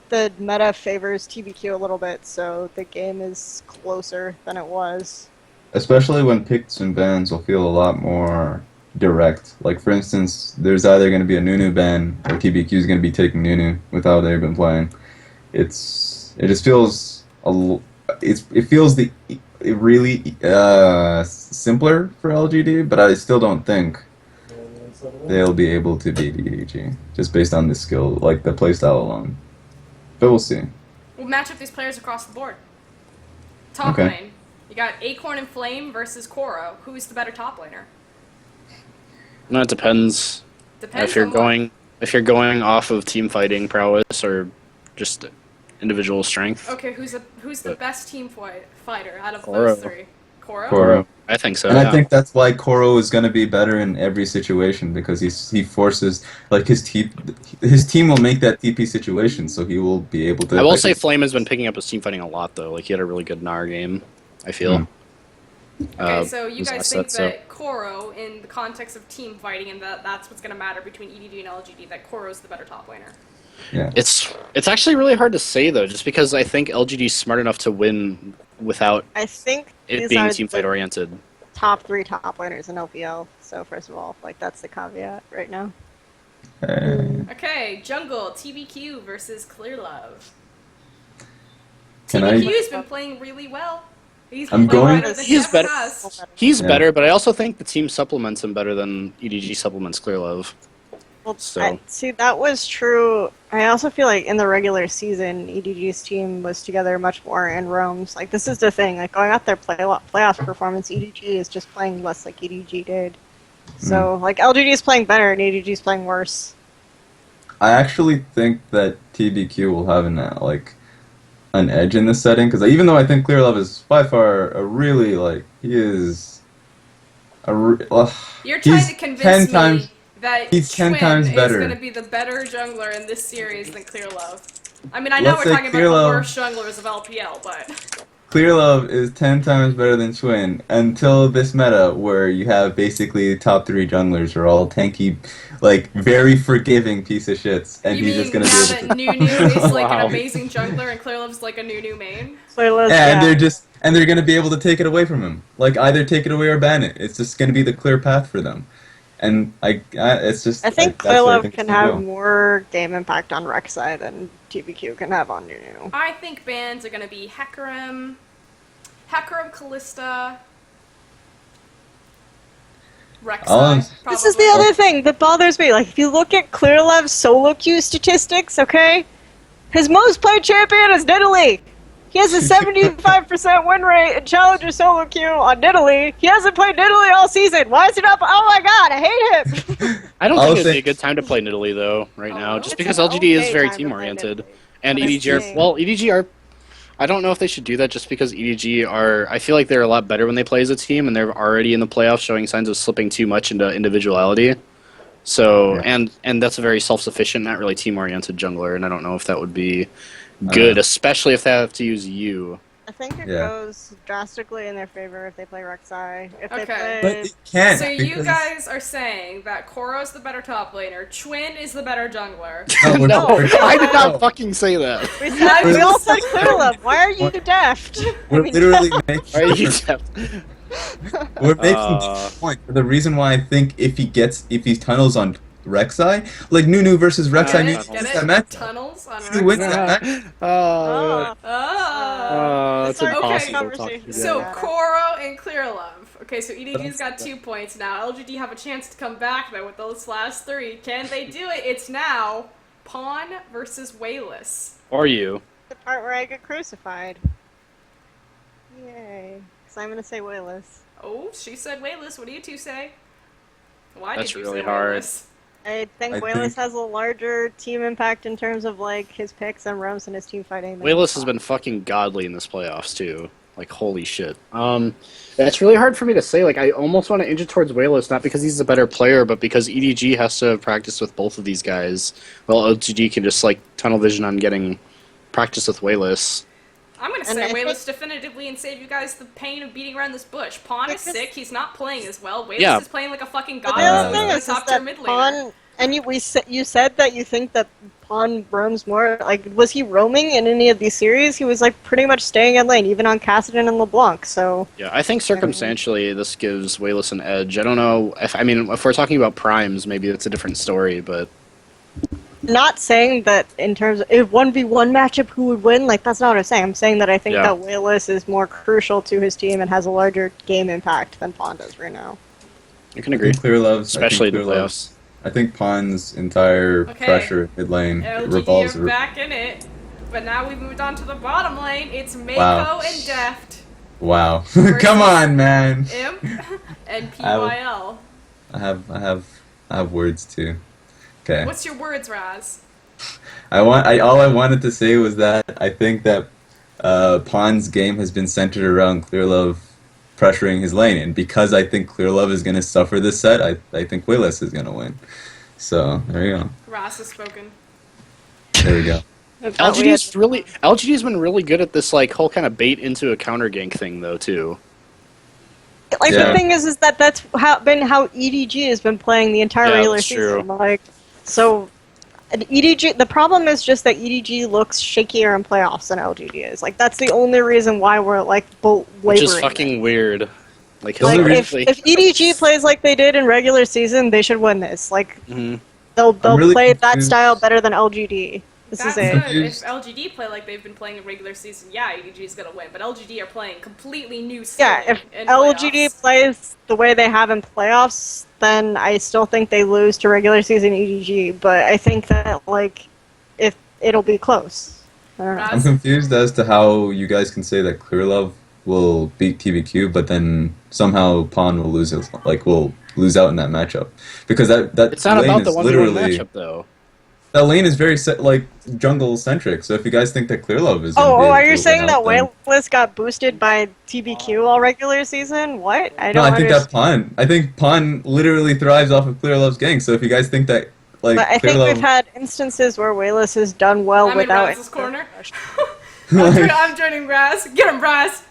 the meta favors TBQ a little bit, so the game is closer than it was. Especially when picks and bans will feel a lot more direct. Like for instance, there's either going to be a Nunu ban or TBQ is going to be taking Nunu with how they've been playing. It just feels it feels really simpler for LGD, but I still don't think they'll be able to beat EDG just based on the skill, like the playstyle alone. But we'll see. We'll match up these players across the board. Top Okay. lane. You got Acorn and Flame versus Koro. Who's the better top laner? No, it depends. Depends If you're on going off of team fighting prowess or just individual strength. what. Okay, who's the best team fighter out of Koro. those 3? Koro? Koro. I think so. And yeah. I think that's why Koro is going to be better in every situation because he forces like his team will make that TP situation, so he will be able to. I will like, say Flame has been picking up his team fighting a lot though. Like he had a really good Gnar game, I feel. Okay, so you his guys last think set, that Koro, in the context of team fighting, and that's what's going to matter between EDG and LGD, that Koro's the better top laner. Yeah. It's actually really hard to say though, just because I think LGD's smart enough to win without I think it these being are team fight oriented. top 3 top laners in LPL. So first of all, like that's the caveat right now. Okay, Jungle, TBQ versus Clear Love. Can TBQ's been playing really well. He's I'm been playing going- better than He's he better. ever has. He's Yeah. better, but I also think the team supplements him better than EDG supplements Clear Love. Well, So- see, that was true. I also feel like in the regular season, EDG's team was together much more in roams. Like, this is the thing. Like, going out their playoff performance, EDG is just playing less like EDG did. So, like, LGD is playing better and EDG is playing worse. I actually think that TBQ will have an edge in this setting because even though I think Clear Love is by far a really he is You're he's trying to 10 convince me times that he's 10 Schwinn times is better. going to be the better jungler in this series than Clear Love. I mean, I know Let's we're say talking about Clear the Love- worst junglers of LPL, but Clear Love is 10 times better than Schwinn until this meta where you have basically top 3 junglers are all tanky, very forgiving piece of shits, and you he's mean just gonna now be that able to. Nunu is like Wow. an amazing jungler and Clear Love's like a Nunu main? Playlist, Yeah, yeah. and they're gonna be able to take it away from him. Either take it away or ban it. It's just gonna be the clear path for them. And it's just. I think that's where I Clearlove think can it's gonna have go. more game impact on Rek'Sai than TBQ can have on Nunu. I think bans are going to be Hecarim, Kalista, Rek'Sai, Um, probably. This is the other thing that bothers me. If you look at Clearlove's solo queue statistics, okay? His most played champion is Nidalee. He has a 75% win rate in Challenger solo queue on Nidalee. He hasn't played Nidalee all season. Why is he not? Oh my god, I hate him! I don't I'll think it'd be say- a good time to play Nidalee though right now, Oh. just It's because an LGD is okay very time to team play oriented, Nidalee. and But it's EDG are saying- EDG are. I don't know if they should do that just because EDG are. I feel like they're a lot better when they play as a team, and they're already in the playoffs, showing signs of slipping too much into individuality. So Yeah. and that's a very self-sufficient, not really team-oriented jungler, and I don't know if that would be good, especially if they have to use you. I think it Yeah. goes drastically in their favor if they play Rek'Sai. If they Okay. play... But it can't. So you because- guys are saying that Koro's the better top laner, Chwin is the better jungler. No, we're No, not. I did not fucking say that. we all said Clearlove. Why are you deft? We're literally making. Why are you We're making Uh, the point. The reason why I think if he tunnels on Rek'Sai, Nunu versus Rek'Sai, Get Nunu it? wins Get that it? match. Tunnels on He wins Rek'Sai? that match. Oh. Oh. It's Sorry, impossible to talk conversation. to So Yeah. Koro and Clearlove. Okay, so EDG's got 2 points now. LGD have a chance to come back though with those last 3. Can they do it? It's now Pawn versus Wayless. Or you. The part where I get crucified. Yay. Because I'm going to say Wayless. Oh, she said Wayless. What do you two say? Why That's did you really say hard. Wayless? I think I Wayless think- has a larger team impact in terms of his picks and roams and his team fighting. than Wayless has Pawn. been fucking godly in this playoffs too. Holy shit. That's really hard for me to say. I almost want to inch it towards Wayless, not because he's a better player, but because EDG has to practice with both of these guys. Well, LGD can just tunnel vision on getting practice with Wayless. I'm gonna And say I think- Wayless definitively and save you guys the pain of beating around this bush. Pawn is Because- sick. He's not playing as well. Wayless Yeah. is playing like a fucking But god. the other so thing he's is a top tier that mid laner. Pawn, and you said that you think that Pawn roams more. Was he roaming in any of these series? He was pretty much staying in lane, even on Cassidon and LeBlanc. So Yeah, I think circumstantially this gives Wayless an edge. I don't know if we're talking about primes, maybe it's a different story, but not saying that in terms of if 1v1 matchup who would win, that's not what I'm saying. I'm saying that I think Yeah. that Wayless is more crucial to his team and has a larger game impact than Pawn does right now. I can agree. Clear Love's, Especially in the Clear Love's- playoffs. I think Pawn's entire Okay. pressure mid lane LGD revolves are back in it, but now we've moved on to the bottom lane. It's Mako Wow. and Deft, Wow. Versus- Come on, man. Imp, and PYL. I have words too. Okay. What's your words, Raz? All I wanted to say was that I think that Pawn's game has been centered around Clearlove pressuring his lane, and because I think Clearlove is going to suffer this set, I think Wayless is going to win. So there you go. Raz has spoken. There we go. LGD's been really good at this whole kind of bait into a counter gank thing though too. Yeah. The thing is that that's been how EDG has been playing the entire Yeah, regular that's season. true. So EDG. The problem is just that EDG looks shakier in playoffs than LGD is. That's the only reason why we're wavering. Which is fucking weird. The only if EDG plays like they did in regular season, they should win this. Mhm. They'll really play that confused. style better than LGD. This That's is it. good. If Confused. LGD play like they've been playing in regular season, yeah, EDG is gonna win. But LGD are playing completely new Yeah, ceiling if in LGD playoffs. plays the way they have in playoffs, then I still think they lose to regular season EDG. But I think that if it'll be close. I don't know. Raz? I'm confused as to how you guys can say that Clearlove will beat TBQ, but then somehow Pawn will lose will lose out in that matchup because that It's not lane about is the 1v1 literally matchup though. that lane is very jungle centric. So if you guys think that Clear Love is gonna Oh, be able are you to saying win that out, then Whaleless got boosted by TBQ all regular season? What? I no, don't I think that understand. I think Pawn literally thrives off of Clear Love's gank. So if you guys think that But I Clear think we've Love, had instances where Whaleless has done well I'm in without Raz's corner. like, I'm joining Raz. Get him, Raz.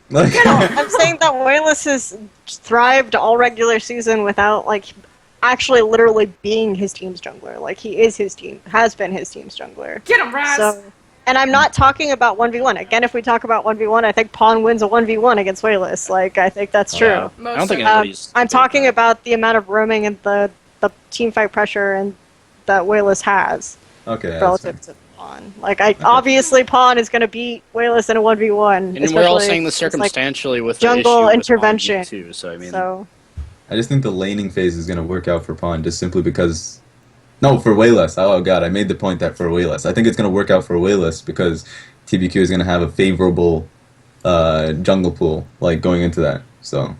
like I'm saying that Whaleless has thrived all regular season without like actually literally being his team's jungler. Like he is his team, has been his team's jungler. Get him, Raz. So, and I'm not talking about 1v1. Again, if we talk about 1v1, I think Pawn wins a 1v1 against Whaleless. Like I think that's true. Yeah. I don't think Most anybody's. I'm debating talking that. about the amount of roaming and the team fight pressure and that Whaleless has okay, that's relative fair. to Pawn. Like obviously Pawn is going to beat Whaleless in a 1v1. And we're all especially saying if this it's, like, circumstantially with the jungle issue with intervention. Pawn too. So I mean, So I just think the laning phase is gonna work out for Pawn just simply because. No, for Wayless. Oh god, I made the point that for Wayless. I think it's gonna work out for Wayless because TBQ is gonna have a favorable jungle pool going into that. So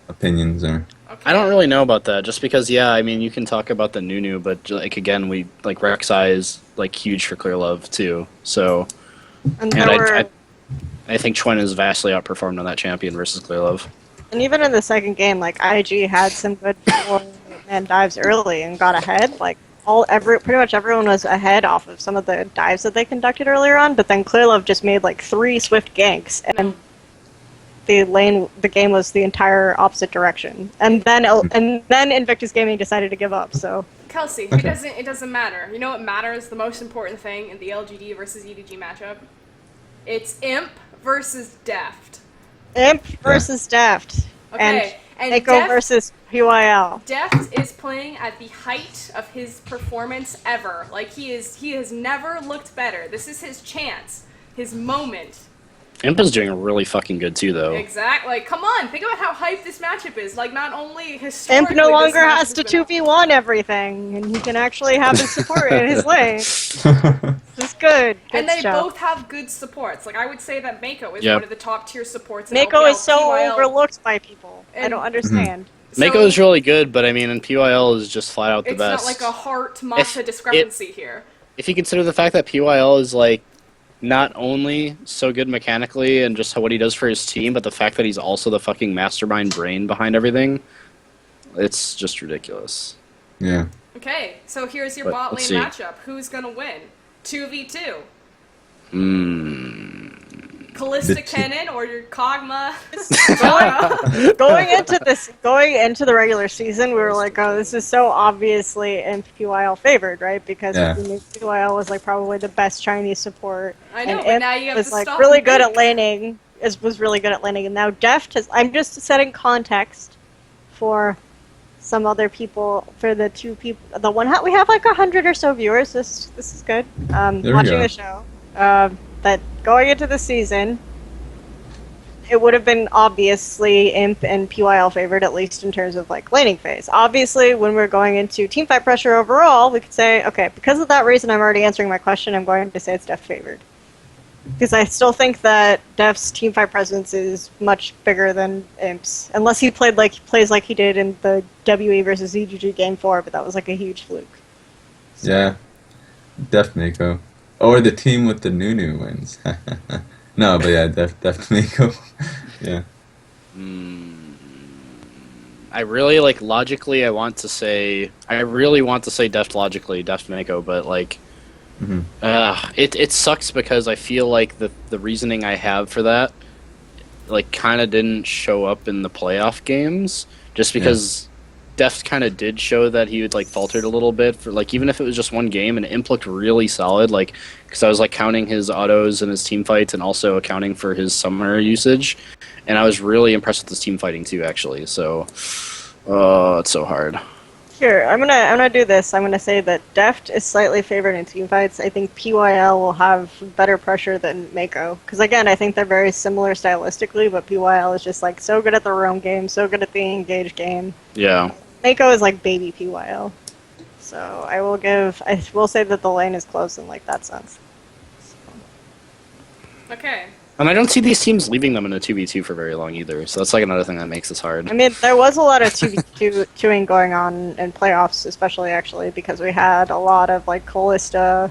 opinions are. Okay. I don't really know about that. Just because, yeah, I mean, you can talk about the Nunu, but like again, we like Rek'Sai is like huge for Clear Love too. So, and and there were, I think Chwen is vastly outperformed on that champion versus Clear Love. and even in the second game, like IG had some good 4-man dives early and got ahead. Like pretty much everyone was ahead off of some of the dives that they conducted earlier on. But then Clear Love just made like 3 swift ganks, and the game was the entire opposite direction. And then Invictus Gaming decided to give up. So Kelsey, Okay. it doesn't matter. You know what matters? The most important thing in the LGD versus EDG matchup? It's Imp versus Deft. Imp versus Deft, Okay, and Echo Deft, versus PYL. Deft is playing at the height of his performance ever. Like he has never looked better. This is his chance, his moment. Imp is doing really fucking good too, though. Exactly. Like, come on, think about how hyped this matchup is. Like, not only historically, Imp no this longer matchup has to been 2v1 everything, and he can actually have his support in his lane. This is good. and they job. both have good supports. Like, I would say that Mako is Yep. one of the top tier supports. In Mako LPL, is so PYL. overlooked by people. I And- don't understand. So, Mako is really good, but I mean, and PYL is just flat out the it's best. not like a heart Mata discrepancy here. If you consider the fact that PYL is like not only so good mechanically and just what he does for his team, but the fact that he's also the fucking mastermind brain behind everything, it's just ridiculous. Yeah. Okay, so here's your But bot lane let's see. matchup. Who's gonna win? 2v2. Callista The Cannon or your Kog'Maw? Going into the regular season, we were like, oh, this is so obviously Imp PYL favored, right? Because Yeah. we knew PYL was like probably the best Chinese support. I know, and but Imp now you have was to like stop really and good think. at laning. Was really good at laning, and now Deft has. I'm just setting context for some other people, for the two people. The one we have like 100 or so viewers. This is good. There we Watching go. the show. That going into the season, it would have been obviously Imp and PYL favored, at least in terms of like laning phase. Obviously, when we're going into teamfight pressure overall, we could say, okay, because of that reason, I'm already answering my question. I'm going to say it's Deft favored. Because I still think that Deft's teamfight presence is much bigger than Imp's, unless he plays like he did in the WE versus EGG game 4, but that was like a huge fluke. Yeah. Def Mako. Or the team with the Nunu wins. No, but yeah, Def Mako. Yeah. I really like logically. I really want to say Deft logically, Deft Mako, but like, it sucks because I feel like the reasoning I have for that, like, kind of didn't show up in the playoff games, just because Deft kind of did show that he would like faltered a little bit for like even if it was just one game, and Imp looked really solid, like because I was like counting his autos and his team fights and also accounting for his summoner usage, and I was really impressed with his team fighting too, actually. So, it's so hard. Here, I'm gonna do this. I'm gonna say that Deft is slightly favored in teamfights. I think PYL will have better pressure than Mako, because again, I think they're very similar stylistically, but PYL is just like so good at the roam game, so good at the engage game. Yeah. Mako is like baby PYL. So I will say that the lane is close in like that sense. Okay. And I don't see these teams leaving them in a 2v2 for very long either, so that's like another thing that makes this hard. I mean, there was a lot of 2v2ing going on in playoffs, especially actually, because we had a lot of like Callista,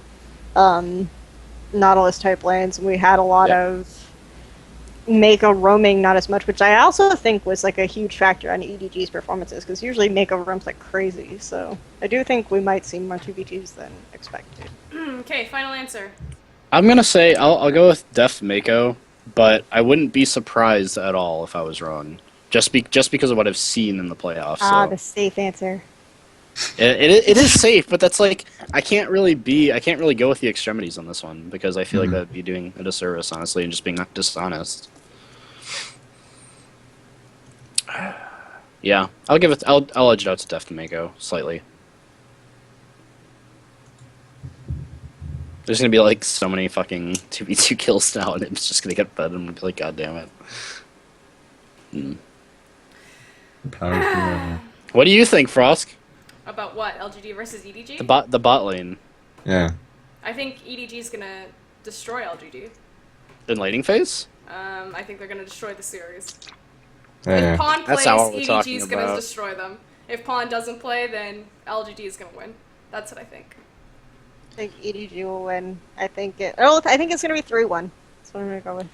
Nautilus type lanes, and we had a lot of Mako roaming, not as much, which I also think was like a huge factor on EDG's performances, because usually Mako roams like crazy, so I do think we might see more 2v2s than expected. Okay, final answer. I'm gonna say I'll go with Def Mako, but I wouldn't be surprised at all if I was wrong. Just because of what I've seen in the playoffs. The safe answer. It is safe, but that's like I can't really go with the extremities on this one because I feel like that'd be doing a disservice, honestly, and just being not dishonest. Yeah, I'll edge it out to Def Mako slightly. There's gonna be like so many fucking 2v2 kills now, and it's just gonna get fed, and I'm gonna be like, God damn it. What do you think, Frosk? About what? LGD versus EDG? The bot lane Yeah. I think EDG is gonna destroy LGD. in laning phase. I think they're gonna destroy the series. Yeah. If Pawn That's plays, not what we're EDG talking is gonna about. destroy them. If Pawn doesn't play, then LGD is gonna win. That's what I think. I think EDG will win. I think it's gonna be 3-1. That's what I'm gonna go with.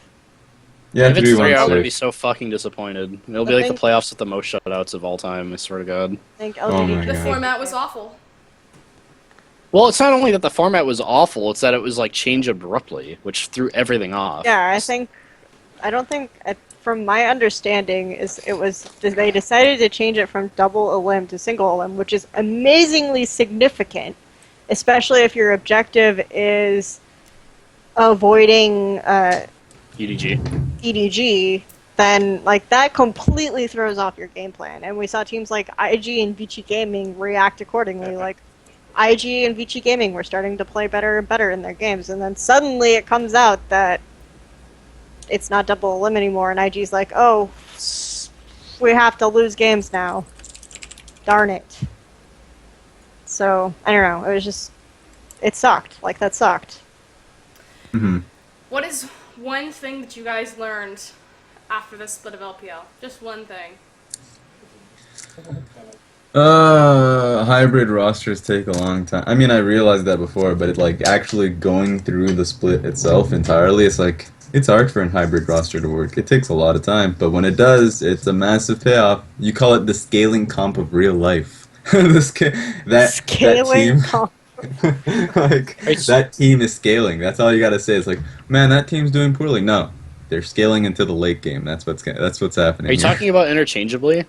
Yeah, If it's 3, I'm gonna 3-1 be safe. so fucking disappointed. It'll be I like the think- playoffs with the most shutouts of all time. I swear to God. I think Oh LGD. my The God. format was awful. Well, it's not only that the format was awful; it's that it was like changed abruptly, which threw everything off. Yeah, from my understanding, they decided to change it from double elim to single elim, which is amazingly significant, especially if your objective is avoiding EDG. EDG. Then like that completely throws off your game plan, and we saw teams like IG and Vici Gaming react accordingly. Like IG and Vici Gaming were starting to play better and better in their games, and then suddenly it comes out that it's not double elim anymore, and IG's like, oh, we have to lose games now. Darn it. So, I don't know, it sucked. Like, that sucked. Mm-hmm. What is one thing that you guys learned after the split of LPL? Just one thing. Hybrid rosters take a long time. I mean, I realized that before, but it, like, actually going through the split itself entirely, it's like, it's hard for a hybrid roster to work. It takes a lot of time, but when it does, it's a massive payoff. You call it the scaling comp of real life. Scaling comp. That team is scaling. That's all you gotta say. It's like, man, that team's doing poorly. No, they're scaling into the late game. That's what's happening. Are you here. talking about interchangeably,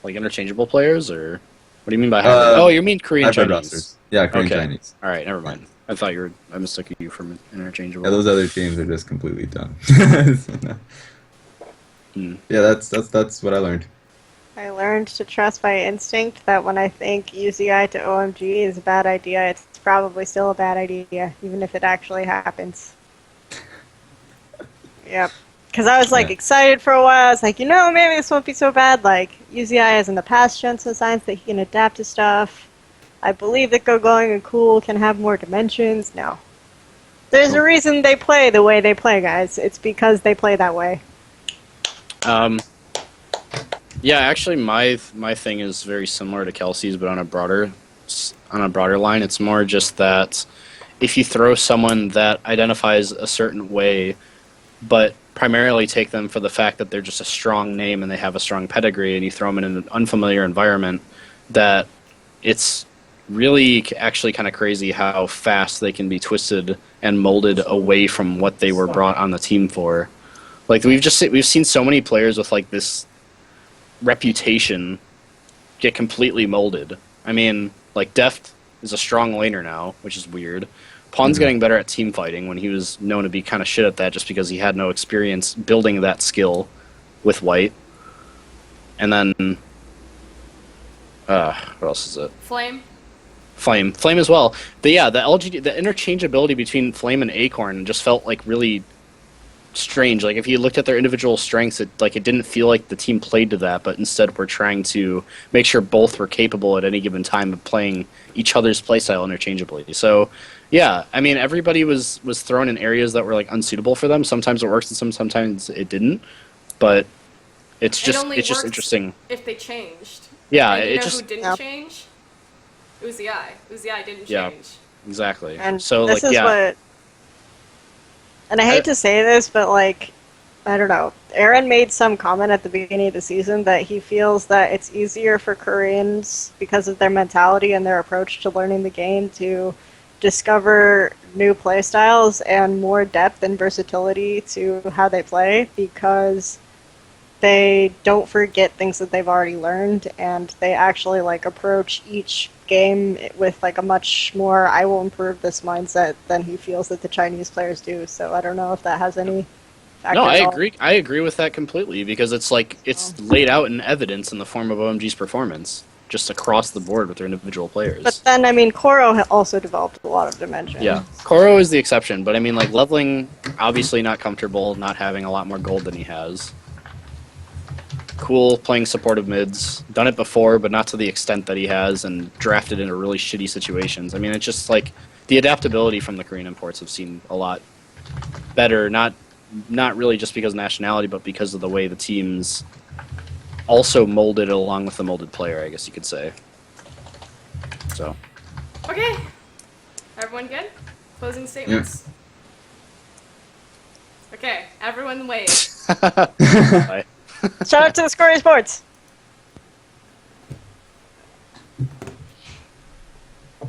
like interchangeable players, or what do you mean by hybrid? Oh, you mean Korean hybrid Chinese? rosters? Yeah, Korean Okay. Chinese. All right, never mind. I mistook you for interchangeable. Yeah, those other teams are just completely dumb. Hmm. Yeah, that's what I learned. I learned to trust my instinct that when I think UCI to OMG is a bad idea, it's probably still a bad idea, even if it actually happens. Yep. Because I was like excited for a while. I was like, maybe this won't be so bad. Like, UCI has in the past shown some signs that he can adapt to stuff. I believe that Go Going and Cool can have more dimensions. No. There's a reason they play the way they play, guys. It's because they play that way. Yeah, actually, my thing is very similar to Kelsey's, but on a broader line. It's more just that if you throw someone that identifies a certain way, but primarily take them for the fact that they're just a strong name and they have a strong pedigree, and you throw them in an unfamiliar environment, that it's really actually kind of crazy how fast they can be twisted and molded away from what they were brought on the team for. Like we've seen so many players with like this reputation get completely molded. I mean, like Deft is a strong laner now, which is weird. Pawn's getting better at team fighting when he was known to be kind of shit at that just because he had no experience building that skill with White. And then what else is it? Flame as well. The interchangeability between Flame and Acorn just felt like really strange. Like if you looked at their individual strengths, it didn't feel like the team played to that, but instead we're trying to make sure both were capable at any given time of playing each other's playstyle interchangeably. So Yeah, I mean, everybody was thrown in areas that were like unsuitable for them. Sometimes it worked, and sometimes it didn't. But it's It just only it's just works interesting. if they changed. Yeah, And you it know just who didn't Yep. change? Uzi. Uzi didn't Yeah. change. exactly. And So this like is yeah, what. And I hate to say this, but like, I don't know. Aaron made some comment at the beginning of the season that he feels that it's easier for Koreans because of their mentality and their approach to learning the game to discover new playstyles and more depth and versatility to how they play because they don't forget things that they've already learned and they actually like approach each game with like a much more I will improve this mindset than he feels that the Chinese players do. So I don't know if that has any factor no, I at all. agree. I agree with that completely because it's like it's laid out in evidence in the form of OMG's performance, just across the board with their individual players. But then I mean Koro also developed a lot of dimension. Yeah, Koro is the exception, but I mean, like leveling, obviously not comfortable, not having a lot more gold than he has. Cool playing supportive mids, done it before, but not to the extent that he has, and drafted into really shitty situations. I mean, it's just like the adaptability from the Korean imports have seemed a lot better. Not really just because of nationality, but because of the way the teams also molded along with the molded player, I guess you could say. So. Okay. Everyone good? Closing statements? Okay, everyone wave. Bye. Shout out to the Scurry Sports!